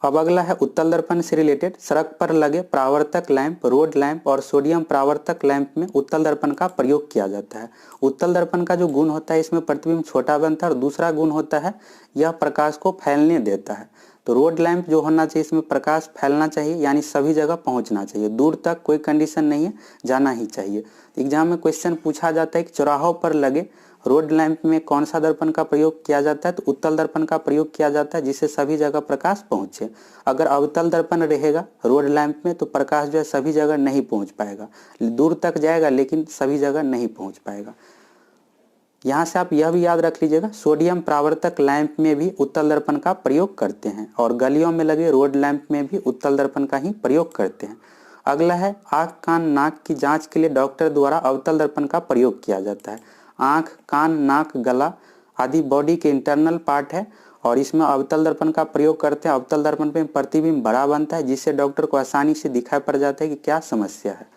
अब अगला है उत्तल दर्पण से रिलेटेड, सड़क पर लगे परावर्तक लैंप, रोड लैंप और सोडियम परावर्तक लैंप में उत्तल दर्पण का प्रयोग किया जाता है। उत्तल दर्पण का जो गुण होता है इसमें प्रतिबिंब छोटा बनता है, और दूसरा गुण होता है यह प्रकाश को फैलने देता है। तो रोड लैंप जो होना चाहिए इसमें प्रकाश फैलना चाहिए, यानी सभी जगह पहुंचना चाहिए, दूर तक कोई कंडीशन नहीं है, जाना ही चाहिए। एग्जाम में क्वेश्चन पूछा जाता है कि चौराहों पर लगे रोड लैंप में कौन सा दर्पण का प्रयोग किया जाता है, तो उत्तल दर्पण का प्रयोग किया जाता है, जिससे सभी जगह प्रकाश पहुंचे। अगर अवतल दर्पण रहेगा रोड लैंप में तो प्रकाश जो है सभी जगह नहीं पहुंच पाएगा, दूर तक जाएगा लेकिन सभी जगह नहीं पहुंच पाएगा। यहाँ से आप यह भी याद रख लीजिएगा, सोडियम परावर्तक लैंप में भी उत्तल दर्पण का प्रयोग करते हैं, और गलियों में लगे रोड लैंप में भी उत्तल दर्पण का ही प्रयोग करते हैं। अगला है आँख कान नाक की जांच के लिए डॉक्टर द्वारा अवतल दर्पण का प्रयोग किया जाता है। आँख कान नाक गला आदि बॉडी के इंटरनल पार्ट है, और इसमें अवतल दर्पण का प्रयोग करते हैं। अवतल दर्पण पे प्रतिबिंब बड़ा बनता है, जिससे डॉक्टर को आसानी से दिखाई पड़ जाता है कि क्या समस्या है।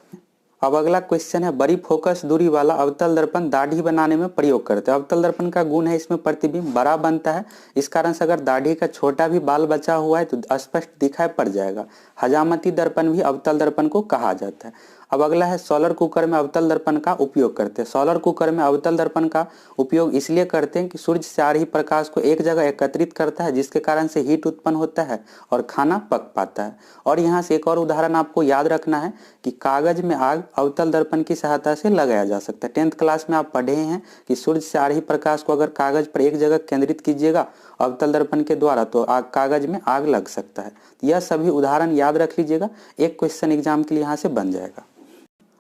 अब अगला क्वेश्चन है, बड़ी फोकस दूरी वाला अवतल दर्पण दाढ़ी बनाने में प्रयोग करते हैं। अवतल दर्पण का गुण है इसमें प्रतिबिंब बड़ा बनता है, इस कारण से अगर दाढ़ी का छोटा भी बाल बचा हुआ है तो स्पष्ट दिखाई पड़ जाएगा। हजामती दर्पण भी अवतल दर्पण को कहा जाता है। अब अगला है सोलर कुकर में अवतल दर्पण का उपयोग करते हैं। सोलर कुकर में अवतल दर्पण का उपयोग इसलिए करते हैं कि सूर्य से आ रही प्रकाश को एक जगह एकत्रित करता है, जिसके कारण से हीट उत्पन्न होता है और खाना पक पाता है। और यहाँ से एक और उदाहरण आपको याद रखना है कि कागज में आग अवतल दर्पण की सहायता से लगाया जा सकता है। 10th क्लास में आप पढ़े हैं कि सूर्य से आ रही प्रकाश को अगर कागज पर एक जगह केंद्रित कीजिएगा अवतल दर्पण के द्वारा तो कागज में आग लग सकता है। यह सभी उदाहरण याद रख लीजिएगा, एक क्वेश्चन एग्जाम के लिए यहाँ से बन जाएगा।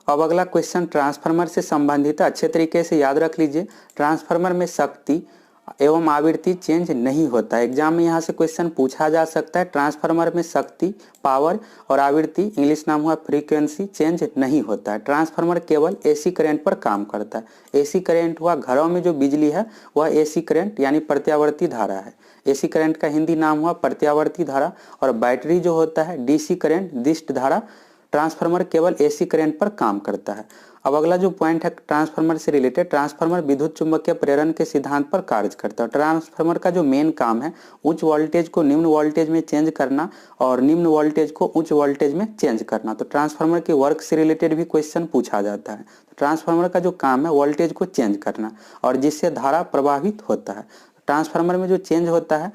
अब अगला क्वेश्चन ट्रांसफार्मर से संबंधित है, अच्छे तरीके से याद रख लीजिए। ट्रांसफार्मर में शक्ति एवं आवृत्ति चेंज नहीं होता है। एग्जाम में यहाँ से क्वेश्चन पूछा जा सकता है, ट्रांसफार्मर में शक्ति पावर और आवृत्ति इंग्लिश नाम हुआ फ्रीक्वेंसी चेंज नहीं होता है। ट्रांसफार्मर केवल एसी करंट पर काम करता है। एसी करंट हुआ घरों में जो बिजली है वह एसी करंट यानी प्रत्यावर्ती धारा है। एसी करंट का हिंदी नाम हुआ प्रत्यावर्ती धारा, और बैटरी जो होता है डीसी करंट दिष्ट धारा। ट्रांसफार्मर केवल एसी करंट पर काम करता है। अब अगला जो पॉइंट है ट्रांसफार्मर से रिलेटेड, ट्रांसफार्मर विद्युत चुंबकीय प्रेरण के सिद्धांत पर कार्य करता है। ट्रांसफार्मर का जो मेन काम है उच्च वोल्टेज को निम्न वोल्टेज में चेंज करना और निम्न वोल्टेज को उच्च वोल्टेज में चेंज करना। तो ट्रांसफार्मर के वर्क से रिलेटेड भी क्वेश्चन पूछा जाता है। ट्रांसफार्मर का जो काम है वोल्टेज को चेंज करना और जिससे धारा प्रभावित होता है। ट्रांसफार्मर में जो चेंज होता है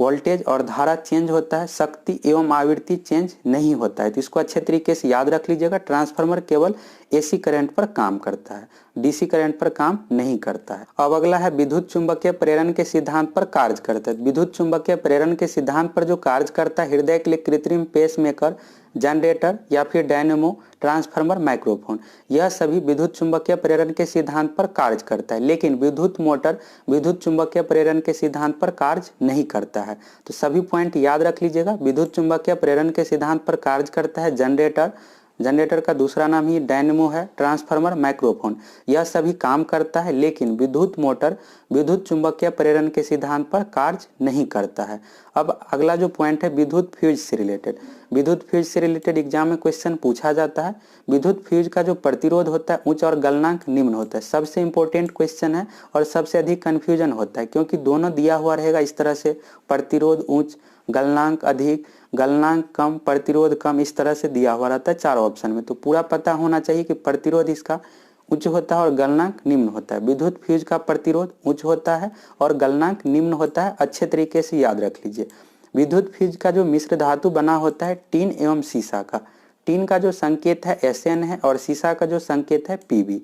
वोल्टेज और धारा चेंज होता है, शक्ति एवं आवृत्ति चेंज नहीं होता है। तो इसको अच्छे तरीके से याद रख लीजिएगा। ट्रांसफार्मर केवल एसी करंट पर काम करता है, डीसी करंट पर काम नहीं करता है। अब अगला है विद्युत चुंबकीय प्रेरण के सिद्धांत पर कार्य करता है। विद्युत चुंबकीय प्रेरण के सिद्धांत पर जो कार्य करता है, हृदय के लिए कृत्रिम पेसमेकर, जनरेटर या फिर डायनेमो, ट्रांसफार्मर, माइक्रोफोन, यह सभी विद्युत चुंबकीय प्रेरण के सिद्धांत पर कार्य करता है। लेकिन विद्युत मोटर विद्युत चुंबकीय प्रेरण के सिद्धांत पर कार्य नहीं करता है। तो सभी पॉइंट याद रख लीजिएगा। विद्युत चुंबकीय प्रेरण के सिद्धांत पर कार्य करता है जनरेटर, जनरेटर का दूसरा नाम ही डायनेमो है, ट्रांसफार्मर, माइक्रोफोन, यह सभी काम करता है। लेकिन विद्युत मोटर विद्युत चुंबकीय प्रेरण के सिद्धांत पर कार्य नहीं करता है। अब अगला जो पॉइंट है विद्युत फ्यूज से रिलेटेड, विद्युत फ्यूज से रिलेटेड एग्जाम में क्वेश्चन पूछा जाता है। विद्युत फ्यूज का जो प्रतिरोध होता है उच्च और गलनांक निम्न होता है। सबसे इंपॉर्टेंट क्वेश्चन है और सबसे अधिक कंफ्यूजन होता है, क्योंकि दोनों दिया हुआ रहेगा इस तरह से, प्रतिरोध उच्च, गलनांक अधिक, गलनांक कम, प्रतिरोध कम, इस तरह से दिया हुआ रहता है चार ऑप्शन में। तो पूरा पता होना चाहिए कि प्रतिरोध इसका उच्च होता है और गलनांक निम्न होता है। विद्युत फ्यूज का प्रतिरोध उच्च होता है और गलनांक निम्न होता है, अच्छे तरीके से याद रख लीजिए। विद्युत फ्यूज का जो मिश्र धातु बना होता है टीन एवं सीसा का, टीन का जो संकेत है Sn है और सीसा का जो संकेत है Pb।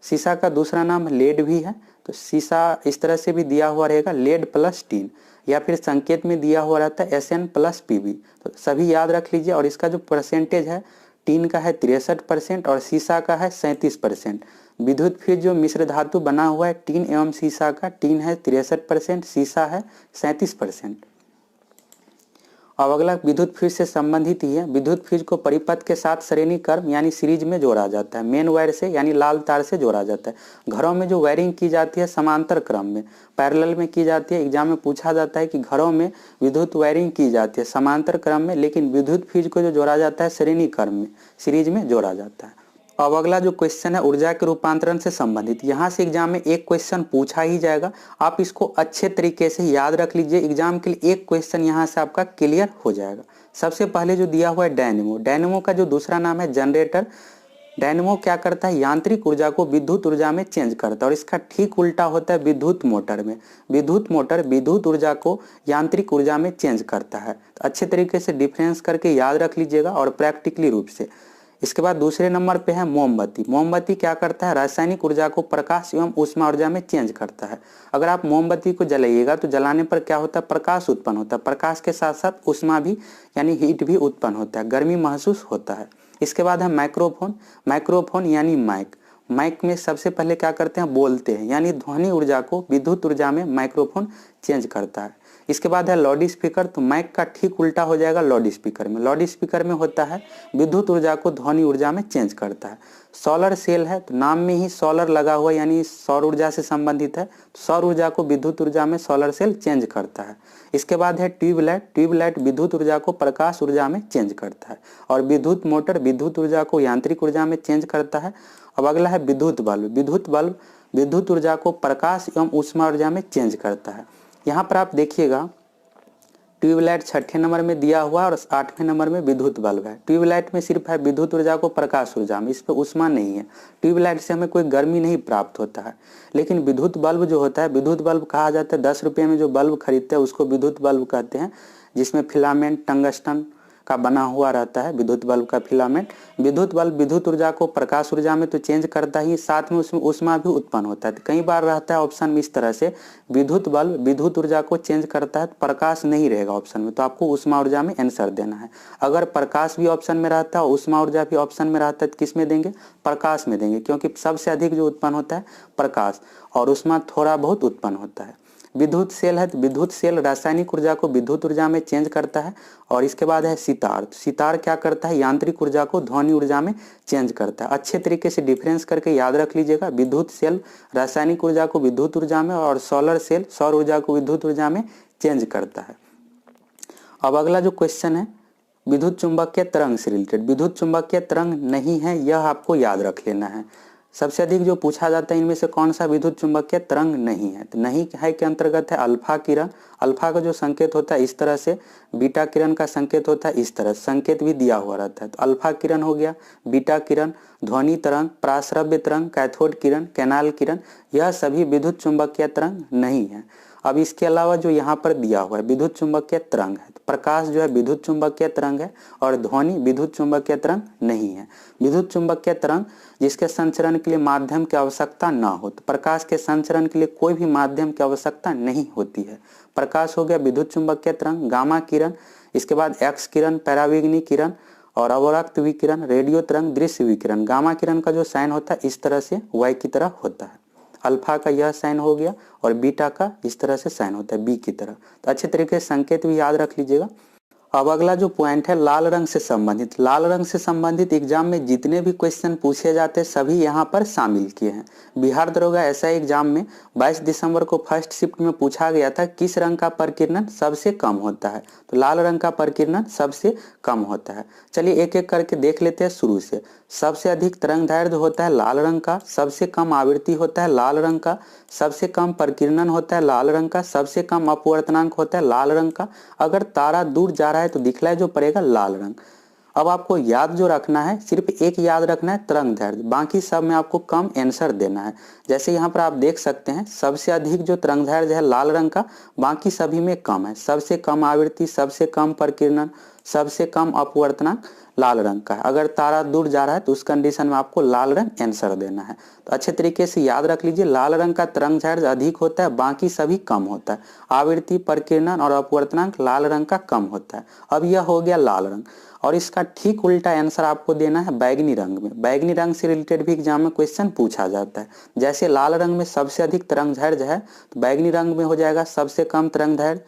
सीसा का दूसरा नाम लेड भी है, तो सीसा इस तरह से भी दिया हुआ रहेगा, लेड प्लस टीन, या फिर संकेत में दिया हुआ रहता है Sn प्लस Pb। तो सभी याद रख लीजिए। और इसका जो परसेंटेज है, टीन का है 63% और सीसा का है 37%। विद्युत फ्यूज जो मिश्र धातु बना हुआ है टीन एवं सीसा का, टीन है 63%, सीसा है 37%। अब अगला विद्युत फ्यूज से संबंधित ही है। विद्युत फ्यूज को परिपथ के साथ श्रेणी क्रम यानी सीरीज में जोड़ा जाता है, मेन वायर से यानी लाल तार से जोड़ा जाता है। घरों में जो वायरिंग की जाती है समांतर क्रम में, पैरेलल में की जाती है। एग्जाम में पूछा जाता है कि घरों में विद्युत वायरिंग की जाती है समांतर क्रम में, लेकिन विद्युत फ्यूज को जो जोड़ा जाता है श्रेणी क्रम में, सीरीज में जोड़ा जाता है। अब अगला जो क्वेश्चन है ऊर्जा के रूपांतरण से संबंधित, यहाँ से एग्जाम में एक क्वेश्चन पूछा ही जाएगा। आप इसको अच्छे तरीके से याद रख लीजिए, एग्जाम के लिए एक क्वेश्चन यहाँ से आपका क्लियर हो जाएगा। सबसे पहले जो दिया हुआ है डायनेमो, डायनेमो का जो दूसरा नाम है जनरेटर। डायनेमो क्या करता है, यांत्रिक ऊर्जा को विद्युत ऊर्जा में चेंज करता है, और इसका ठीक उल्टा होता है विद्युत मोटर में। विद्युत मोटर विद्युत ऊर्जा को यांत्रिक ऊर्जा में चेंज करता है। तो अच्छे तरीके से डिफरेंस करके याद रख लीजिएगा और प्रैक्टिकली रूप से। इसके बाद दूसरे नंबर पे है मोमबत्ती। मोमबत्ती क्या करता है, रासायनिक ऊर्जा को प्रकाश एवं ऊष्मा ऊर्जा में चेंज करता है। अगर आप मोमबत्ती को जलाइएगा तो जलाने पर क्या होता है, प्रकाश उत्पन्न होता है, प्रकाश के साथ साथ ऊष्मा भी यानी हीट भी उत्पन्न होता है, गर्मी महसूस होता है। इसके बाद है माइक्रोफोन। माइक्रोफोन यानी माइक, माइक में सबसे पहले क्या करते हैं, बोलते हैं, यानी ध्वनि ऊर्जा को विद्युत ऊर्जा में माइक्रोफोन चेंज करता है। इसके बाद है लाउड स्पीकर। तो माइक का ठीक उल्टा हो जाएगा लाउड स्पीकर में। लाउड स्पीकर में होता है विद्युत ऊर्जा को ध्वनि ऊर्जा में चेंज करता है। सोलर सेल है, तो नाम में ही सोलर लगा हुआ यानी सौर ऊर्जा से संबंधित है, तो सौर ऊर्जा को विद्युत ऊर्जा में सोलर सेल चेंज करता है। इसके बाद है ट्यूबलाइट। ट्यूबलाइट विद्युत ऊर्जा को प्रकाश ऊर्जा में चेंज करता है, और विद्युत मोटर विद्युत ऊर्जा को यांत्रिक ऊर्जा में चेंज करता है। अब अगला है विद्युत बल्ब। विद्युत बल्ब विद्युत ऊर्जा को प्रकाश एवं ऊष्मा ऊर्जा में चेंज करता है। यहाँ पर आप देखिएगा ट्यूबलाइट 6ठे नंबर में दिया हुआ और 8वें नंबर में विद्युत बल्ब है। ट्यूबलाइट में सिर्फ है विद्युत ऊर्जा को प्रकाश ऊर्जा में, इस पर ऊष्मा नहीं है। ट्यूबलाइट से हमें कोई गर्मी नहीं प्राप्त होता है। लेकिन विद्युत बल्ब जो होता है, विद्युत बल्ब कहा जाता है 10 रुपये में जो बल्ब खरीदते हैं उसको विद्युत बल्ब कहते हैं, जिसमें फिलामेंट टंगस्टन का बना हुआ रहता है विद्युत बल्ब का फिलामेंट। विद्युत बल्ब विद्युत ऊर्जा को प्रकाश ऊर्जा में तो चेंज करता ही, साथ में उसमें ऊष्मा भी उत्पन्न होता है। तो कई बार रहता है ऑप्शन में इस तरह से, विद्युत बल्ब विद्युत ऊर्जा को चेंज करता है, प्रकाश नहीं रहेगा ऑप्शन में, तो आपको ऊष्मा ऊर्जा में आंसर देना है। अगर प्रकाश भी ऑप्शन में रहता है, ऊष्मा ऊर्जा भी ऑप्शन में रहता है, तो किस में देंगे, प्रकाश में देंगे, क्योंकि सबसे अधिक जो उत्पन्न होता है प्रकाश, और ऊष्मा थोड़ा बहुत उत्पन्न होता है। विद्युत सेल है, तो विद्युत सेल रासायनिक ऊर्जा को विद्युत ऊर्जा में चेंज करता है। और इसके बाद है सितार। सितार क्या करता है, यांत्रिक ऊर्जा को ध्वनि ऊर्जा में चेंज करता है। अच्छे तरीके से डिफरेंस करके याद रख लीजिएगा। विद्युत सेल रासायनिक ऊर्जा को विद्युत ऊर्जा में, और सोलर सेल सौर ऊर्जा को विद्युत ऊर्जा में चेंज करता है। अब अगला जो क्वेश्चन है विद्युत चुंबकीय तरंग से रिलेटेड। विद्युत चुंबकीय तरंग नहीं है, यह आपको याद रख लेना है। सबसे अधिक जो पूछा जाता है इनमें से कौन सा विद्युत चुंबकीय तरंग नहीं है, तो नहीं है के अंतर्गत है अल्फा किरण। अल्फा का जो संकेत होता है इस तरह से, बीटा किरण का संकेत होता है इस तरह, संकेत भी दिया हुआ रहता है। तो अल्फा किरण हो गया, बीटा किरण, ध्वनि तरंग, प्राश्रव्य तरंग, कैथोड किरण, कैनाल किरण, यह सभी विद्युत चुंबकीय तरंग नहीं है। अब इसके अलावा जो यहाँ पर दिया हुआ है विद्युत चुंबकीय तरंग है, तो प्रकाश जो है विद्युत चुंबकीय तरंग है, और ध्वनि विद्युत चुंबकीय तरंग नहीं है। विद्युत चुंबकीय तरंग जिसके संचरण के लिए माध्यम की आवश्यकता ना हो, तो प्रकाश के संचरण के लिए कोई भी माध्यम की आवश्यकता नहीं होती है। प्रकाश हो गया विद्युत चुंबकीय तरंग, गामा किरण, इसके बाद एक्स किरण, परावैंगनी किरण, और अवरक्त विकिरण, रेडियो तरंग, दृश्य विकिरण। गामा किरण का जो साइन होता है इस तरह से वाई की तरह होता है, अल्फा का यह साइन हो गया, और बीटा का इस तरह से साइन होता है बी की तरह। तो अच्छे तरीके से संकेत भी याद रख लीजिएगा। अब अगला जो पॉइंट है लाल रंग से संबंधित, लाल रंग से संबंधित एग्जाम में जितने भी क्वेश्चन पूछे जाते हैं सभी यहाँ पर शामिल किए हैं। बिहार दरोगा एसआई एग्जाम में 22 दिसंबर को फर्स्ट शिफ्ट में पूछा गया था किस रंग का प्रकीर्णन सबसे कम होता है, तो लाल रंग का प्रकीर्णन सबसे कम होता है। चलिए एक एक करके देख लेते हैं शुरू से। सबसे अधिक तरंगदैर्घ्य होता है लाल रंग का, सबसे कम आवृत्ति होता है लाल रंग का, सबसे कम प्रकीर्णन होता है लाल रंग का, सबसे कम अपवर्तनांक होता है लाल रंग का, अगर तारा दूर जा रहा है तो दिखलाई जो पड़ेगा लाल रंग। अब आपको याद जो रखना है, सिर्फ एक याद रखना है तरंगदैर्घ्य, बाकी सब में आपको कम आंसर देना है। जैसे यहाँ पर आप देख सकते हैं सबसे अधिक जो तरंगदैर्घ्य है लाल रंग का, बाकी सभी में कम है। सबसे कम आवृत्ति, सबसे कम प्रकीर्णन, सबसे कम अपवर्तनांक लाल रंग का है। अगर तारा दूर जा रहा है तो उस कंडीशन में आपको लाल रंग आंसर देना है। तो अच्छे तरीके से याद रख लीजिए, लाल रंग का तरंगदैर्घ्य अधिक होता है, बाकी सभी कम होता है। आवृत्ति, प्रकीर्णन और अपवर्तनांक लाल रंग का कम होता है। अब यह हो गया लाल रंग, और इसका ठीक उल्टा आंसर आपको देना है बैगनी रंग में। बैगनी रंग से रिलेटेड भी एग्जाम में क्वेश्चन पूछा जाता है। जैसे लाल रंग में सबसे अधिक तरंगदैर्घ्य है तो बैगनी रंग में हो जाएगा सबसे कम तरंगदैर्घ्य,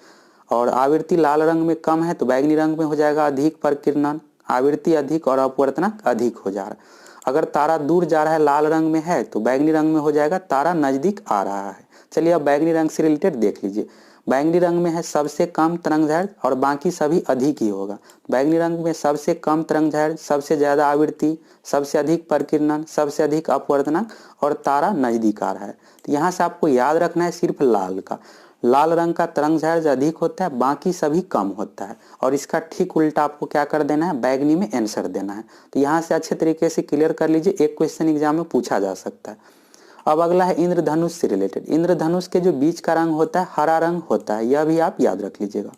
और आवृत्ति लाल रंग में कम है तो बैगनी रंग में हो जाएगा अधिक प्रकीर्णन, आवृत्ति अधिक और अपवर्तनांक अधिक हो जा रहा है। अगर तारा दूर जा रहा है लाल रंग में है तो बैगनी रंग में हो जाएगा तारा नजदीक आ रहा है। चलिए अब बैगनी रंग से रिलेटेड देख लीजिए। बैगनी रंग में है सबसे कम तरंगदैर्घ्य और बाकी सभी अधिक ही होगा। बैगनी रंग में सबसे कम तरंगदैर्घ्य, सबसे ज्यादा आवृत्ति, सबसे अधिक प्रकीर्णन, सबसे अधिक अपवर्तनांक और तारा नजदीक आ रहा है। तो यहाँ से आपको याद रखना है सिर्फ लाल का, लाल रंग का तरंगदैर्घ्य अधिक होता है, बाकी सभी कम होता है। और इसका ठीक उल्टा आपको क्या कर देना है, बैगनी में आंसर देना है। तो यहाँ से अच्छे तरीके से क्लियर कर लीजिए, एक क्वेश्चन एग्जाम में पूछा जा सकता है। अब अगला है इंद्रधनुष से रिलेटेड। इंद्रधनुष के जो बीच का रंग होता है हरा रंग होता है, यह भी आप याद रख लीजिएगा।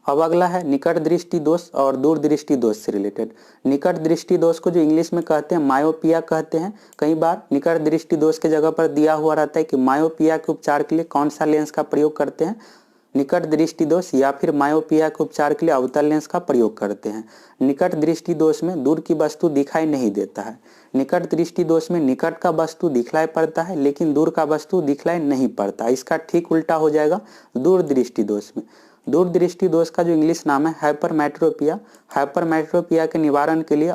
अब अगला है निकट दृष्टि दोष और दूर दृष्टि दोष से रिलेटेड। निकट दृष्टि दोष को जो इंग्लिश में कहते हैं मायोपिया कहते हैं। कई बार निकट दृष्टि दोष के जगह पर दिया हुआ रहता है कि मायोपिया के उपचार के लिए कौन सा लेंस का प्रयोग करते हैं, निकट दृष्टि दोष या फिर मायोपिया के उपचार के लिए अवतल लेंस का प्रयोग करते हैं। निकट दृष्टि दोष में दूर की वस्तु दिखाई नहीं देता है। निकट दृष्टि दोष में निकट का वस्तु दिखलाई पड़ता है लेकिन दूर का वस्तु दिखलाई नहीं पड़ता। इसका ठीक उल्टा हो जाएगा दूर दृष्टि दोष में। दूर दृष्टि दोष का जो इंग्लिश नाम है हाइपरमेट्रोपिया। हाइपरमेट्रोपिया के निवारण के लिए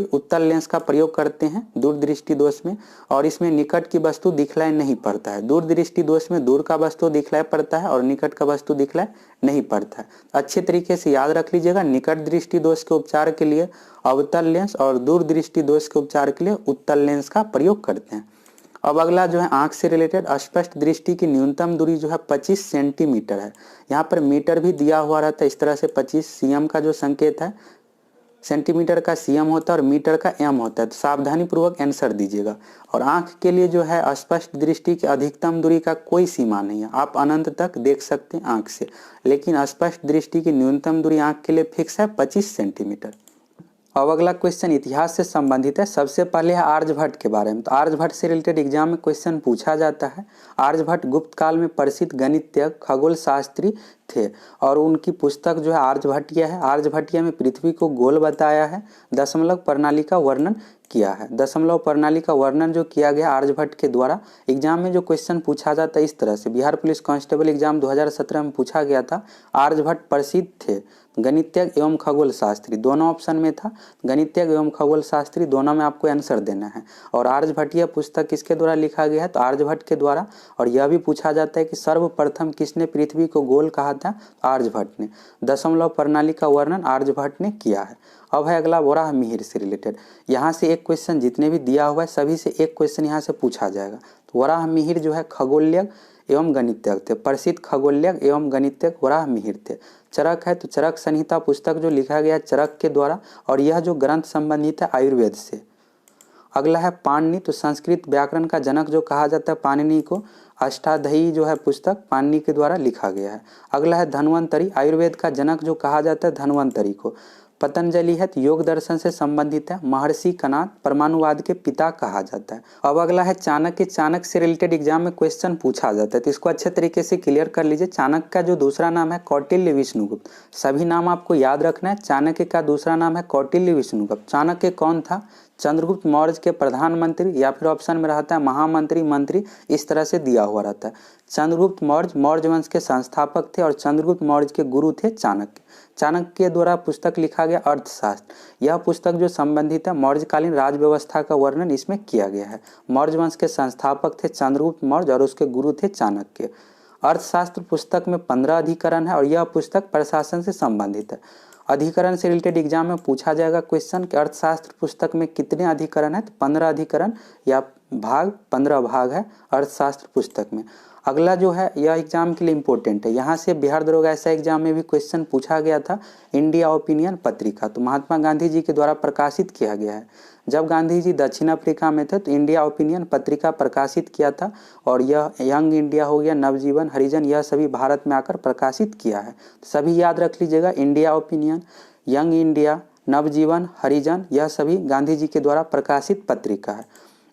उत्तल लेंस का प्रयोग करते हैं दूर दृष्टि दोष में, और इसमें निकट की वस्तु दिखलाई नहीं पड़ता है। दूर दृष्टि दोष में दूर का वस्तु दिखलाई पड़ता है और निकट का वस्तु दिखलाई नहीं पड़ता है। अच्छे तरीके से याद रख लीजिएगा, निकट दृष्टि दोष के उपचार के लिए अवतल लेंस और दूर दृष्टि दोष के उपचार के लिए उत्तल लेंस का प्रयोग करते हैं। अब अगला जो है आंख से रिलेटेड, अस्पष्ट दृष्टि की न्यूनतम दूरी जो है 25 सेंटीमीटर है। यहाँ पर मीटर भी दिया हुआ रहता है इस तरह से, 25 सीएम का जो संकेत है, सेंटीमीटर का सीएम होता है और मीटर का एम होता है। तो सावधानी पूर्वक आंसर दीजिएगा। और आंख के लिए जो है अस्पष्ट दृष्टि की अधिकतम दूरी का कोई सीमा नहीं है, आप अनंत तक देख सकते हैं आंख से, लेकिन अस्पष्ट दृष्टि की न्यूनतम दूरी आंख के लिए फिक्स है 25 सेंटीमीटर। अब अगला क्वेश्चन इतिहास से संबंधित है। सबसे पहले है आर्यभट्ट के बारे में। तो आर्यभट्ट से रिलेटेड एग्जाम में क्वेश्चन पूछा जाता है। आर्यभट्ट गुप्त काल में प्रसिद्ध गणितज्ञ खगोल शास्त्री थे और उनकी पुस्तक जो है आर्यभट्टिया है। आर्यभट्टिया में पृथ्वी को गोल बताया है, दशमलव प्रणाली का वर्णन किया है। दशमलव प्रणाली का वर्णन जो किया गया आर्यभट्ट के द्वारा। एग्जाम में जो क्वेश्चन पूछा जाता है इस तरह से, बिहार पुलिस कांस्टेबल एग्जाम 2017 में पूछा गया था, आर्यभट्ट प्रसिद्ध थे गणितज्ञ एवं खगोल शास्त्री, दोनों ऑप्शन में था, गणितज्ञ एवं खगोल शास्त्री, दोनों में आपको आंसर देना है। और आर्यभट्टिया पुस्तक किसके द्वारा लिखा गया है, तो आर्यभट्ट के द्वारा। और यह भी पूछा जाता है कि सर्वप्रथम किसने पृथ्वी को गोल कहा था, आर्यभट्ट ने। दशमलव प्रणाली का वर्णन आर्यभट्ट ने किया है। अब है अगला वराह मिहिर से रिलेटेड। यहाँ से एक क्वेश्चन जितने भी दिया हुआ है सभी से एक क्वेश्चन यहाँ से पूछा जाएगा। तो वराह मिहिर जो है खगोलज्ञ एवं गणितज्ञ थे, प्रसिद्ध खगोलज्ञ एवं गणितज्ञ वराह मिहिर थे। चरक है तो चरक संहिता पुस्तक जो लिखा गया चरक के द्वारा, और यह जो ग्रंथ संबंधित है आयुर्वेद से। अगला है पाणिनि, तो संस्कृत व्याकरण का जनक जो कहा जाता है पाणिनि को, अष्टाध्यायी जो है पुस्तक पाणिनि के द्वारा लिखा गया है। अगला है धन्वंतरी, आयुर्वेद का जनक जो कहा जाता है धन्वंतरी को। पतंजलि है तो योग दर्शन से संबंधित है, महर्षि कनाद परमाणुवाद के पिता कहा जाता है। अब अगला है चाणक्य। चाणक्य से रिलेटेड एग्जाम में क्वेश्चन पूछा जाता है, तो इसको अच्छे तरीके से क्लियर कर लीजिए। चाणक्य का जो दूसरा नाम है कौटिल्य विष्णुगुप्त, सभी नाम आपको याद रखना है। चाणक्य का दूसरा नाम है कौटिल्य विष्णुगुप्त। चाणक्य कौन था, चंद्रगुप्त मौर्य के प्रधानमंत्री, या फिर ऑप्शन में रहता है महामंत्री, मंत्री, इस तरह से दिया हुआ रहता है। चंद्रगुप्त मौर्य मौर्य वंश के संस्थापक थे और चंद्रगुप्त मौर्य के गुरु थे चाणक्य। चाणक्य के द्वारा पुस्तक लिखा गया अर्थशास्त्र। यह पुस्तक जो संबंधित है मौर्यकालीन राज व्यवस्था का वर्णन इसमें किया गया है। मौर्य वंश के संस्थापक थे चंद्रगुप्त मौर्य और उसके गुरु थे चाणक्य। अर्थशास्त्र पुस्तक में 15 अधिकरण है और यह पुस्तक प्रशासन से संबंधित है। अधिकरण से रिलेटेड एग्जाम में पूछा जाएगा क्वेश्चन कि अर्थशास्त्र पुस्तक में कितने अधिकरण है, तो 15 अधिकरण या भाग 15 भाग है अर्थशास्त्र पुस्तक में। अगला जो है यह एग्जाम के लिए इम्पोर्टेंट है, यहाँ से बिहार दरोगा ऐसा एग्जाम में भी क्वेश्चन पूछा गया था। इंडिया ओपिनियन पत्रिका तो महात्मा गांधी जी के द्वारा प्रकाशित किया गया है। जब गांधी जी दक्षिण अफ्रीका में थे तो इंडिया ओपिनियन पत्रिका प्रकाशित किया था और यह यंग इंडिया हो गया, नवजीवन, हरिजन, यह सभी भारत में आकर प्रकाशित किया है। सभी याद रख लीजिएगा, इंडिया ओपिनियन, यंग इंडिया, नवजीवन, हरिजन, यह सभी गांधी जी के द्वारा प्रकाशित पत्रिका है।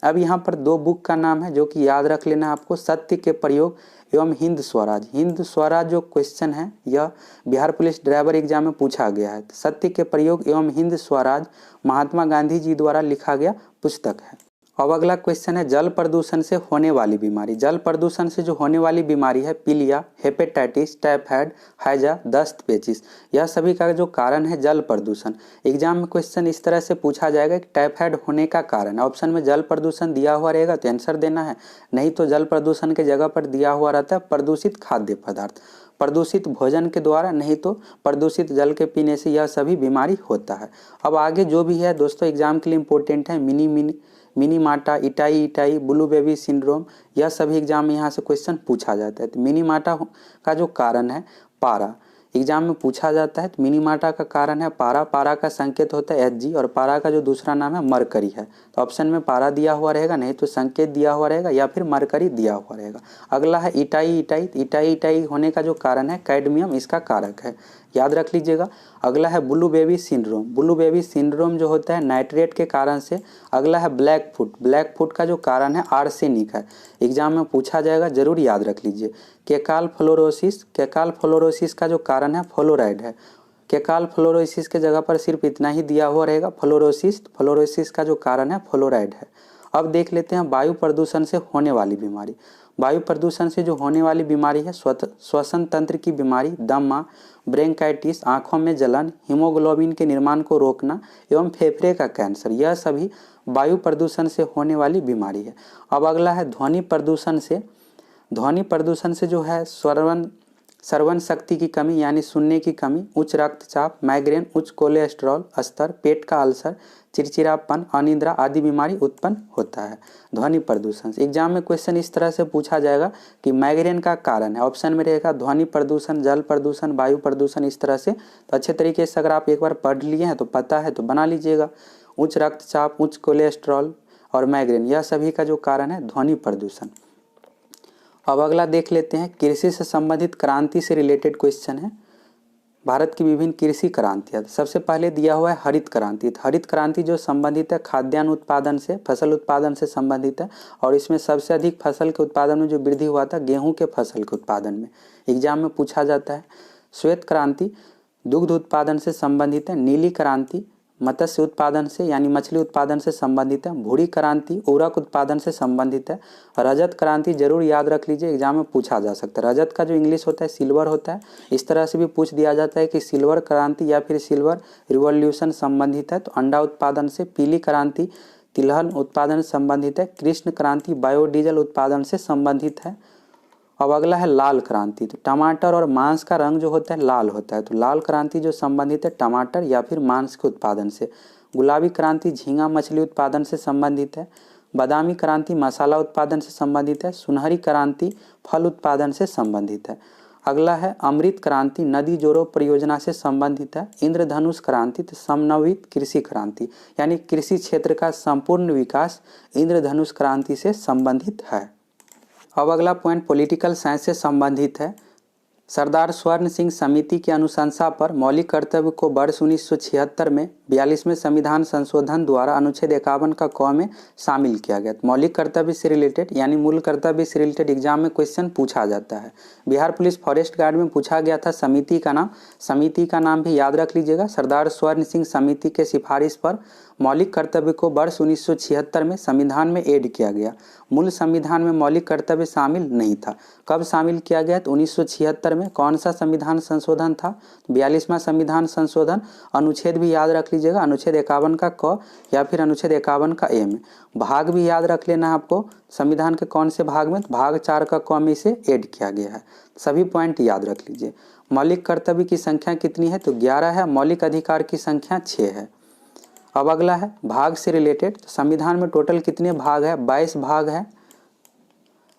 अब यहाँ पर 2 बुक का नाम है जो कि याद रख लेना है आपको, सत्य के प्रयोग एवं हिंद स्वराज। हिंद स्वराज जो क्वेश्चन है यह बिहार पुलिस ड्राइवर एग्जाम में पूछा गया है। सत्य के प्रयोग एवं हिंद स्वराज महात्मा गांधी जी द्वारा लिखा गया पुस्तक है। अब अगला क्वेश्चन है जल प्रदूषण से होने वाली बीमारी। जल प्रदूषण से जो होने वाली बीमारी है पीलिया, हेपेटाइटिस, टाइफाइड, हैजा, दस्त, पेचिस, यह सभी का जो कारण है जल प्रदूषण। एग्जाम में क्वेश्चन इस तरह से पूछा जाएगा कि टाइफाइड होने का कारण। ऑप्शन में जल प्रदूषण दिया हुआ रहेगा तो आंसर देना है, नहीं तो जल प्रदूषण के जगह पर दिया हुआ रहता है प्रदूषित खाद्य पदार्थ, प्रदूषित भोजन के द्वारा, नहीं तो प्रदूषित जल के पीने से यह सभी बीमारी होता है। अब आगे जो भी है दोस्तों एग्जाम के लिए इम्पोर्टेंट है, मिनीमाटा, इटाई, ब्लू बेबी सिंड्रोम, यह सभी एग्जाम में यहाँ से क्वेश्चन पूछा जाता है। तो मिनीमाटा का जो कारण है पारा, एग्जाम में पूछा जाता है। तो मिनीमाटा का कारण है पारा, पारा का संकेत होता है Hg और पारा का जो दूसरा नाम है मरकरी है। तो ऑप्शन में पारा दिया हुआ रहेगा, नहीं तो संकेत दिया हुआ रहेगा या फिर मरकरी दिया हुआ रहेगा। अगला है इटाई होने का जो कारण है कैडमियम इसका कारक है, याद रख लीजिएगा। अगला है blue baby syndrome. Blue baby syndrome जो होता है नाइट्रेट के कारण से। अगला है ब्लैक फुट का जो कारण है आर्सेनिक है। एग्जाम में पूछा जाएगा, जरूर याद रख लीजिए। केकाल फ्लोरोसिस का जो कारण है फ्लोराइड है। केकाल फ्लोरोसिस के जगह पर सिर्फ इतना ही दिया हुआ रहेगा फ्लोरोसिस का जो कारण है फ्लोराइड है। अब देख लेते हैं वायु प्रदूषण से होने वाली बीमारी। वायु प्रदूषण से जो होने वाली बीमारी है श्वसन तंत्र की बीमारी, दमा, ब्रोंकाइटिस, आंखों में जलन, हीमोग्लोबिन के निर्माण को रोकना एवं फेफड़े का कैंसर, यह सभी वायु प्रदूषण से होने वाली बीमारी है। अब अगला है ध्वनि प्रदूषण से। ध्वनि प्रदूषण से जो है श्रवण शक्ति की कमी यानी सुनने की कमी, उच्च रक्तचाप, माइग्रेन, उच्च कोलेस्ट्रॉल स्तर, पेट का अल्सर, चिड़चिड़ापन, अनिद्रा आदि बीमारी उत्पन्न होता है ध्वनि प्रदूषण से। एग्जाम में क्वेश्चन इस तरह से पूछा जाएगा कि माइग्रेन का कारण है, ऑप्शन में रहेगा ध्वनि प्रदूषण, जल प्रदूषण, वायु प्रदूषण, इस तरह से। तो अच्छे तरीके से अगर आप एक बार पढ़ लिए हैं तो पता है तो बना लीजिएगा। उच्च रक्तचाप, उच्च कोलेस्ट्रॉल और माइग्रेन, यह सभी का जो कारण है ध्वनि प्रदूषण। अब अगला देख लेते हैं कृषि से संबंधित क्रांति से रिलेटेड क्वेश्चन है। भारत की विभिन्न कृषि क्रांतियाँ। सबसे पहले दिया हुआ है हरित क्रांति। हरित क्रांति जो संबंधित है खाद्यान्न उत्पादन से, फसल उत्पादन से संबंधित है और इसमें सबसे अधिक फसल के उत्पादन में जो वृद्धि हुआ था गेहूं के फसल के उत्पादन में, एग्जाम में पूछा जाता है। श्वेत क्रांति दुग्ध उत्पादन से संबंधित है। नीली क्रांति मत्स्य उत्पादन से यानी मछली उत्पादन से संबंधित है। भूरी क्रांति उर्वरक उत्पादन से संबंधित है। रजत क्रांति जरूर याद रख लीजिए, एग्जाम में पूछा जा सकता है। रजत का जो इंग्लिश होता है सिल्वर होता है, इस तरह से भी पूछ दिया जाता है कि सिल्वर क्रांति या फिर सिल्वर रिवॉल्यूशन संबंधित है। तो अंडा उत्पादन से। पीली क्रांति तिलहन उत्पादन से संबंधित है। कृष्ण क्रांति बायोडीजल उत्पादन से संबंधित है। अब अगला है लाल क्रांति। तो टमाटर और मांस का रंग जो होता है लाल होता है, तो लाल क्रांति जो संबंधित है टमाटर या फिर मांस के उत्पादन से। गुलाबी क्रांति झींगा मछली उत्पादन से संबंधित है। बादामी क्रांति मसाला उत्पादन से संबंधित है। सुनहरी क्रांति फल उत्पादन से संबंधित है। अगला है अमृत क्रांति नदी जोड़ो परियोजना से संबंधित है। इंद्रधनुष क्रांति तो समन्वित कृषि क्रांति यानी कृषि क्षेत्र का संपूर्ण विकास इंद्रधनुष क्रांति से संबंधित है। अब अगला पॉइंट पॉलिटिकल साइंस से संबंधित है। सरदार स्वर्ण सिंह समिति की अनुशंसा पर मौलिक कर्तव्य को वर्ष 1976 में 42वें संविधान संशोधन द्वारा अनुच्छेद 51 का क में शामिल किया गया। मौलिक कर्तव्य से रिलेटेड यानी मूल कर्तव्य से रिलेटेड एग्जाम में क्वेश्चन पूछा जाता है। बिहार पुलिस फॉरेस्ट गार्ड में पूछा गया था समिति का नाम, समिति का नाम भी याद रख लीजिएगा। सरदार स्वर्ण सिंह समिति के सिफारिश पर मौलिक कर्तव्य को वर्ष 1976 में संविधान में ऐड किया गया। मूल संविधान में मौलिक कर्तव्य शामिल नहीं था। कब शामिल किया गया? तो 1976 में। कौन सा संविधान संशोधन था? 42वां संविधान संशोधन। अनुच्छेद भी याद रख लीजिएगा, अनुच्छेद 51 का क या फिर अनुच्छेद 51 का ए में। भाग भी याद रख लेना है आपको, संविधान के कौन से भाग में? भाग 4 का क में इसे ऐड किया गया है। सभी पॉइंट याद रख लीजिए। मौलिक कर्तव्य की संख्या कितनी है? तो 11 है। मौलिक अधिकार की संख्या 6 है। अब अगला है भाग से रिलेटेड। संविधान में टोटल कितने भाग है? 22 भाग है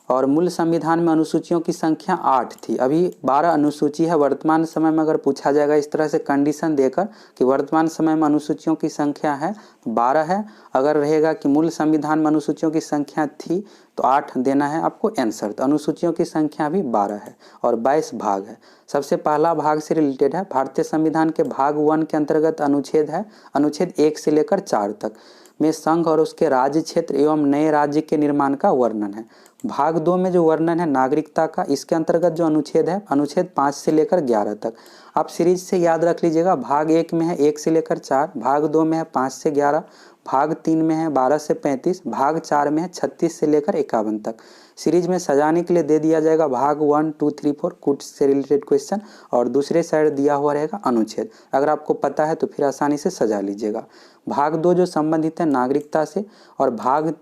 और मूल संविधान में अनुसूचियों की संख्या 8 थी। अभी 12 अनुसूची है। वर्तमान समय में अगर पूछा जाएगा इस तरह से कंडीशन देकर कि वर्तमान समय में अनुसूचियों की संख्या है 12 है, अगर रहेगा कि मूल संविधान में अनुसूचियों की संख्या थी तो 8 देना है आपको आंसर। तो अनुसूचियों की संख्या भी 12 है और 22 भाग है। सबसे पहला भाग से रिलेटेड है भारतीय संविधान के भाग 1 के अंतर्गत अनुच्छेद है, अनुच्छेद 1 से लेकर 4 तक में संघ और उसके राज्य क्षेत्र एवं नए राज्य के निर्माण का वर्णन है। भाग 2 में जो वर्णन है नागरिकता का, इसके अंतर्गत जो अनुच्छेद है अनुच्छेद 5 से लेकर 11 तक। आप सीरीज से याद रख लीजिएगा। भाग 1 में है 1 से लेकर 4, भाग 2 में है 5 से 11, भाग 3 में है 12 से 35, भाग 4 में है 36 से लेकर 51 तक। सीरीज में सजाने के लिए दे दिया जाएगा भाग 1, 2, 3, 4 कुछ से रिलेटेड क्वेश्चन और दूसरे साइड दिया हुआ रहेगा अनुच्छेद। अगर आपको पता है तो फिर आसानी से सजा लीजिएगा। भाग 2 जो संबंधित है नागरिकता से और भाग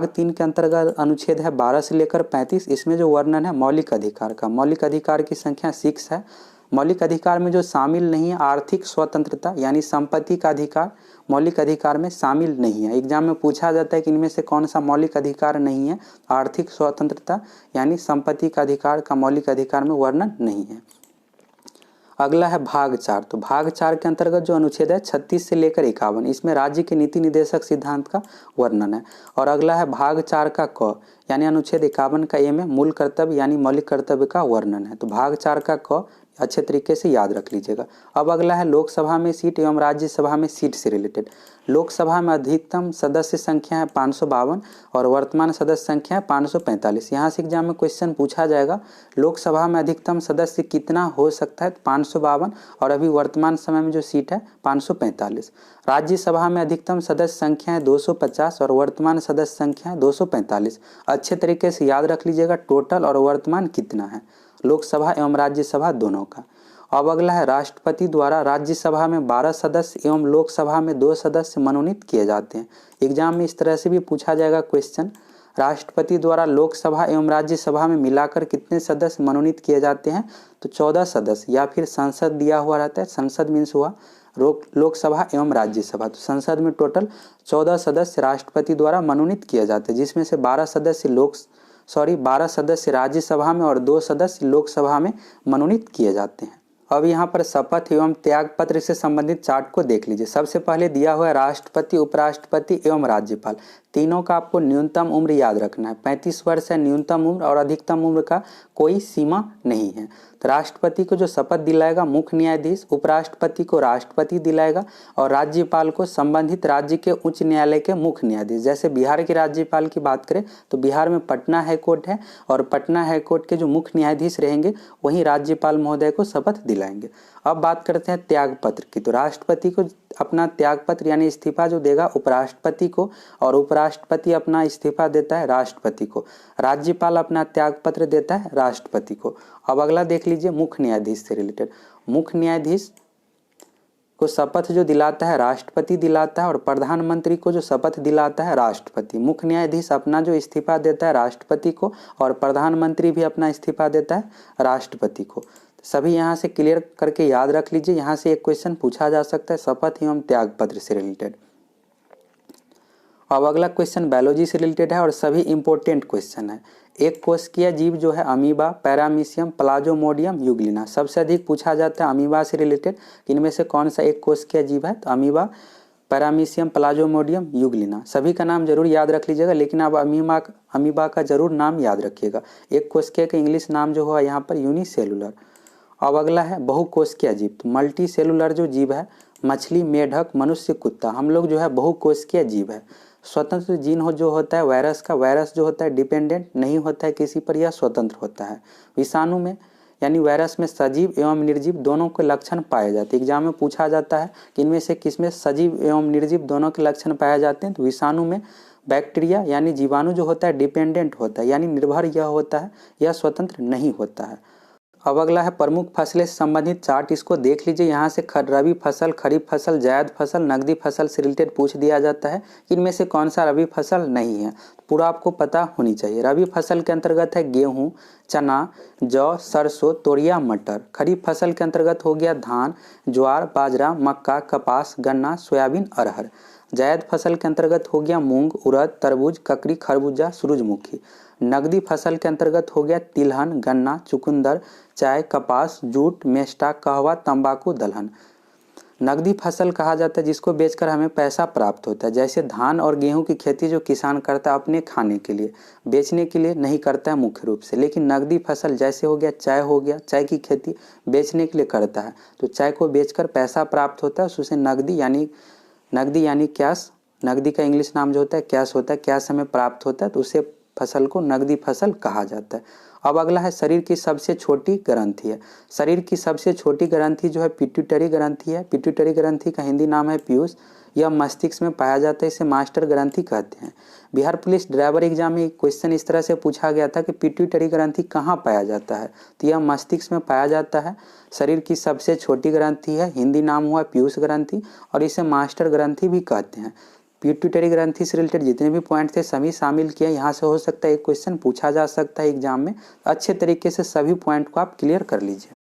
3 के अंतर्गत अनुच्छेद है 12 से लेकर 35। इसमें जो वर्णन है मौलिक अधिकार का, मौलिक अधिकार की संख्या 6 है। मौलिक अधिकार में जो शामिल नहीं है आर्थिक स्वतंत्रता यानी संपत्ति का अधिकार मौलिक अधिकार में शामिल नहीं है। एग्जाम में पूछा जाता है कि इनमें से कौन सा मौलिक अधिकार नहीं है? आर्थिक स्वतंत्रता यानी संपत्ति का अधिकार का मौलिक अधिकार में वर्णन नहीं है। अगला है भाग 4। तो भाग 4 के अंतर्गत जो अनुच्छेद है 36 से लेकर 51, इसमें राज्य के नीति निर्देशक सिद्धांत का वर्णन है। और अगला है भाग 4 का क यानी अनुच्छेद 51 का ए में मूल कर्तव्य यानी मौलिक कर्तव्य का वर्णन है। तो भाग 4 का क अच्छे तरीके से याद रख लीजिएगा। अब अगला है लोकसभा में सीट एवं राज्यसभा में सीट से रिलेटेड। लोकसभा में अधिकतम सदस्य संख्या है 552 और वर्तमान सदस्य संख्या है 545। यहाँ से एग्जाम में क्वेश्चन पूछा जाएगा लोकसभा में अधिकतम सदस्य कितना हो सकता है? 552 और अभी वर्तमान समय में जो सीट है 545। राज्यसभा में अधिकतम सदस्य संख्या है 250 और वर्तमान सदस्य संख्या है 245। अच्छे तरीके से याद रख लीजिएगा टोटल और वर्तमान कितना है लोकसभा एवं राज्यसभा दोनों का। अब अगला है राष्ट्रपति द्वारा राज्यसभा में 12 सदस्य एवं लोकसभा में 2 सदस्य मनोनीत किए जाते हैं। एग्जाम में इस तरह से भी पूछा जाएगा क्वेश्चन, राष्ट्रपति द्वारा लोकसभा एवं राज्यसभा में मिलाकर कितने सदस्य मनोनीत किए जाते हैं? तो 14 सदस्य या फिर संसद दिया हुआ रहता है। संसद मीन्स हुआ लोकसभा एवं राज्यसभा। तो संसद में टोटल 14 सदस्य राष्ट्रपति द्वारा मनोनीत किए जाते हैं, जिसमें से 12 सदस्य राज्यसभा में और 2 सदस्य लोकसभा में मनोनीत किए जाते हैं। अब यहाँ पर शपथ एवं त्याग पत्र से संबंधित चार्ट को देख लीजिए। सबसे पहले दिया हुआ है राष्ट्रपति, उपराष्ट्रपति एवं राज्यपाल, तीनों का आपको न्यूनतम उम्र याद रखना है। 35 वर्ष है न्यूनतम उम्र और अधिकतम उम्र का कोई सीमा नहीं है। तो राष्ट्रपति को जो शपथ दिलाएगा मुख्य न्यायाधीश, उपराष्ट्रपति को राष्ट्रपति दिलाएगा और राज्यपाल को संबंधित राज्य के उच्च न्यायालय के मुख्य न्यायाधीश। जैसे बिहार के राज्यपाल की बात करें तो बिहार में पटना हाईकोर्ट है और पटना हाईकोर्ट के जो मुख्य न्यायाधीश रहेंगे वहीं राज्यपाल महोदय को शपथ दिलाएंगे। अब बात करते हैं त्याग पत्र की। तो राष्ट्रपति को अपना त्याग पत्र यानी इस्तीफा जो देगा उपराष्ट्रपति को और उपराष्ट्रपति अपना इस्तीफा देता है राष्ट्रपति को। राज्यपाल अपना त्याग पत्र देता है राष्ट्रपति को। अब अगला देख लीजिए मुख्य न्यायाधीश से रिलेटेड। मुख्य न्यायाधीश को शपथ जो दिलाता है राष्ट्रपति दिलाता है और प्रधानमंत्री को जो शपथ दिलाता है राष्ट्रपति। मुख्य न्यायाधीश अपना जो इस्तीफा देता है राष्ट्रपति को और प्रधानमंत्री भी अपना इस्तीफा देता है राष्ट्रपति को। सभी यहाँ से क्लियर करके याद रख लीजिए। यहाँ से एक क्वेश्चन पूछा जा सकता है शपथ एवं त्याग पत्र से रिलेटेड। अब अगला क्वेश्चन बायोलॉजी से रिलेटेड है और सभी इंपॉर्टेंट क्वेश्चन है। एक कोशिकीय जीव जो है अमीबा, पैरामीशियम, प्लाज्मोडियम, यूग्लिना। सबसे अधिक पूछा जाता है अमीबा से रिलेटेड। इनमें से कौन सा एक कोशिकीय जीव है? तो अमीबा, पैरामीशियम, प्लाज्मोडियम, यूग्लिना। सभी का नाम जरूर याद रख लीजिएगा, लेकिन आप अमीबा का जरूर नाम याद रखिएगा। एक कोशिकीय का इंग्लिश नाम जो हुआ यहाँ पर यूनिसेलुलर। अब अगला है बहुकोशिकीय जीव। तो मल्टी सेलुलर जो जीव है मछली, मेढक, मनुष्य, कुत्ता, हम लोग जो है बहुकोशिकीय जीव है। स्वतंत्र जीन जो होता है वायरस का, वायरस जो होता है डिपेंडेंट नहीं होता है किसी पर, यह स्वतंत्र होता है। विषाणु में यानी वायरस में सजीव एवं निर्जीव दोनों के लक्षण पाए जाते हैं। एग्जाम में पूछा जाता है कि इनमें से किसमें सजीव एवं निर्जीव दोनों के लक्षण पाए जाते हैं, तो विषाणु में बैक्टीरिया यानी जीवाणु जो होता है डिपेंडेंट होता है यानी निर्भर यह होता है, यह स्वतंत्र नहीं होता है। अब अगला है प्रमुख फसलें से संबंधित चार्ट, इसको देख लीजिए। यहाँ से रबी फसल, खरीफ फसल, जायद फसल, नकदी फसल से रिलेटेड पूछ दिया जाता है कि इनमें से कौन सा रबी फसल नहीं है, पूरा आपको पता होनी चाहिए। रबी फसल के अंतर्गत है गेहूँ, चना, जौ, सरसों, तोरिया, मटर। खरीफ फसल के अंतर्गत हो गया धान, ज्वार, बाजरा, मक्का, कपास, गन्ना, सोयाबीन, अरहर। जायद फसल के अंतर्गत हो गया मूंग, उड़द, तरबूज, ककड़ी, खरबूजा, सूरजमुखी। नकदी फसल के अंतर्गत हो गया तिलहन, गन्ना, चुकंदर, चाय, कपास, जूट, मेस्टा, कहवा, तंबाकू, दलहन। नकदी फसल कहा जाता है जिसको बेचकर हमें पैसा प्राप्त होता है, जैसे धान और गेहूं की खेती जो किसान करता है अपने खाने के लिए, बेचने के लिए नहीं करता है मुख्य रूप से। लेकिन नकदी फसल जैसे हो गया, चाय की खेती बेचने के लिए करता है, तो चाय को बेचकर पैसा प्राप्त होता है, उसे नकदी यानी कैश, नकदी का इंग्लिश नाम जो होता है कैश होता है, कैश हमें प्राप्त होता है, तो उसे फसल को नकदी फसल कहा जाता है। अब अगला है शरीर की सबसे छोटी ग्रंथि है। शरीर की सबसे छोटी ग्रंथि जो है पिट्यूटरी ग्रंथि है। पिट्यूटरी ग्रंथि का हिंदी नाम है पीयूष। यह मस्तिष्क में पाया जाता है, इसे मास्टर ग्रंथि कहते हैं। बिहार पुलिस ड्राइवर एग्जाम में क्वेश्चन इस तरह से पूछा गया था कि पिट्यूटरी ग्रंथि कहाँ पाया जाता है, तो यह मस्तिष्क में पाया जाता है। शरीर की सबसे छोटी ग्रंथि है, हिंदी नाम हुआ पीयूष ग्रंथि और इसे मास्टर ग्रंथि भी कहते हैं। पिट्यूटरी ग्रंथि से रिलेटेड जितने भी पॉइंट थे सभी शामिल किए। यहाँ से हो सकता है एक क्वेश्चन पूछा जा सकता है एग्जाम में, अच्छे तरीके से सभी पॉइंट को आप क्लियर कर लीजिए।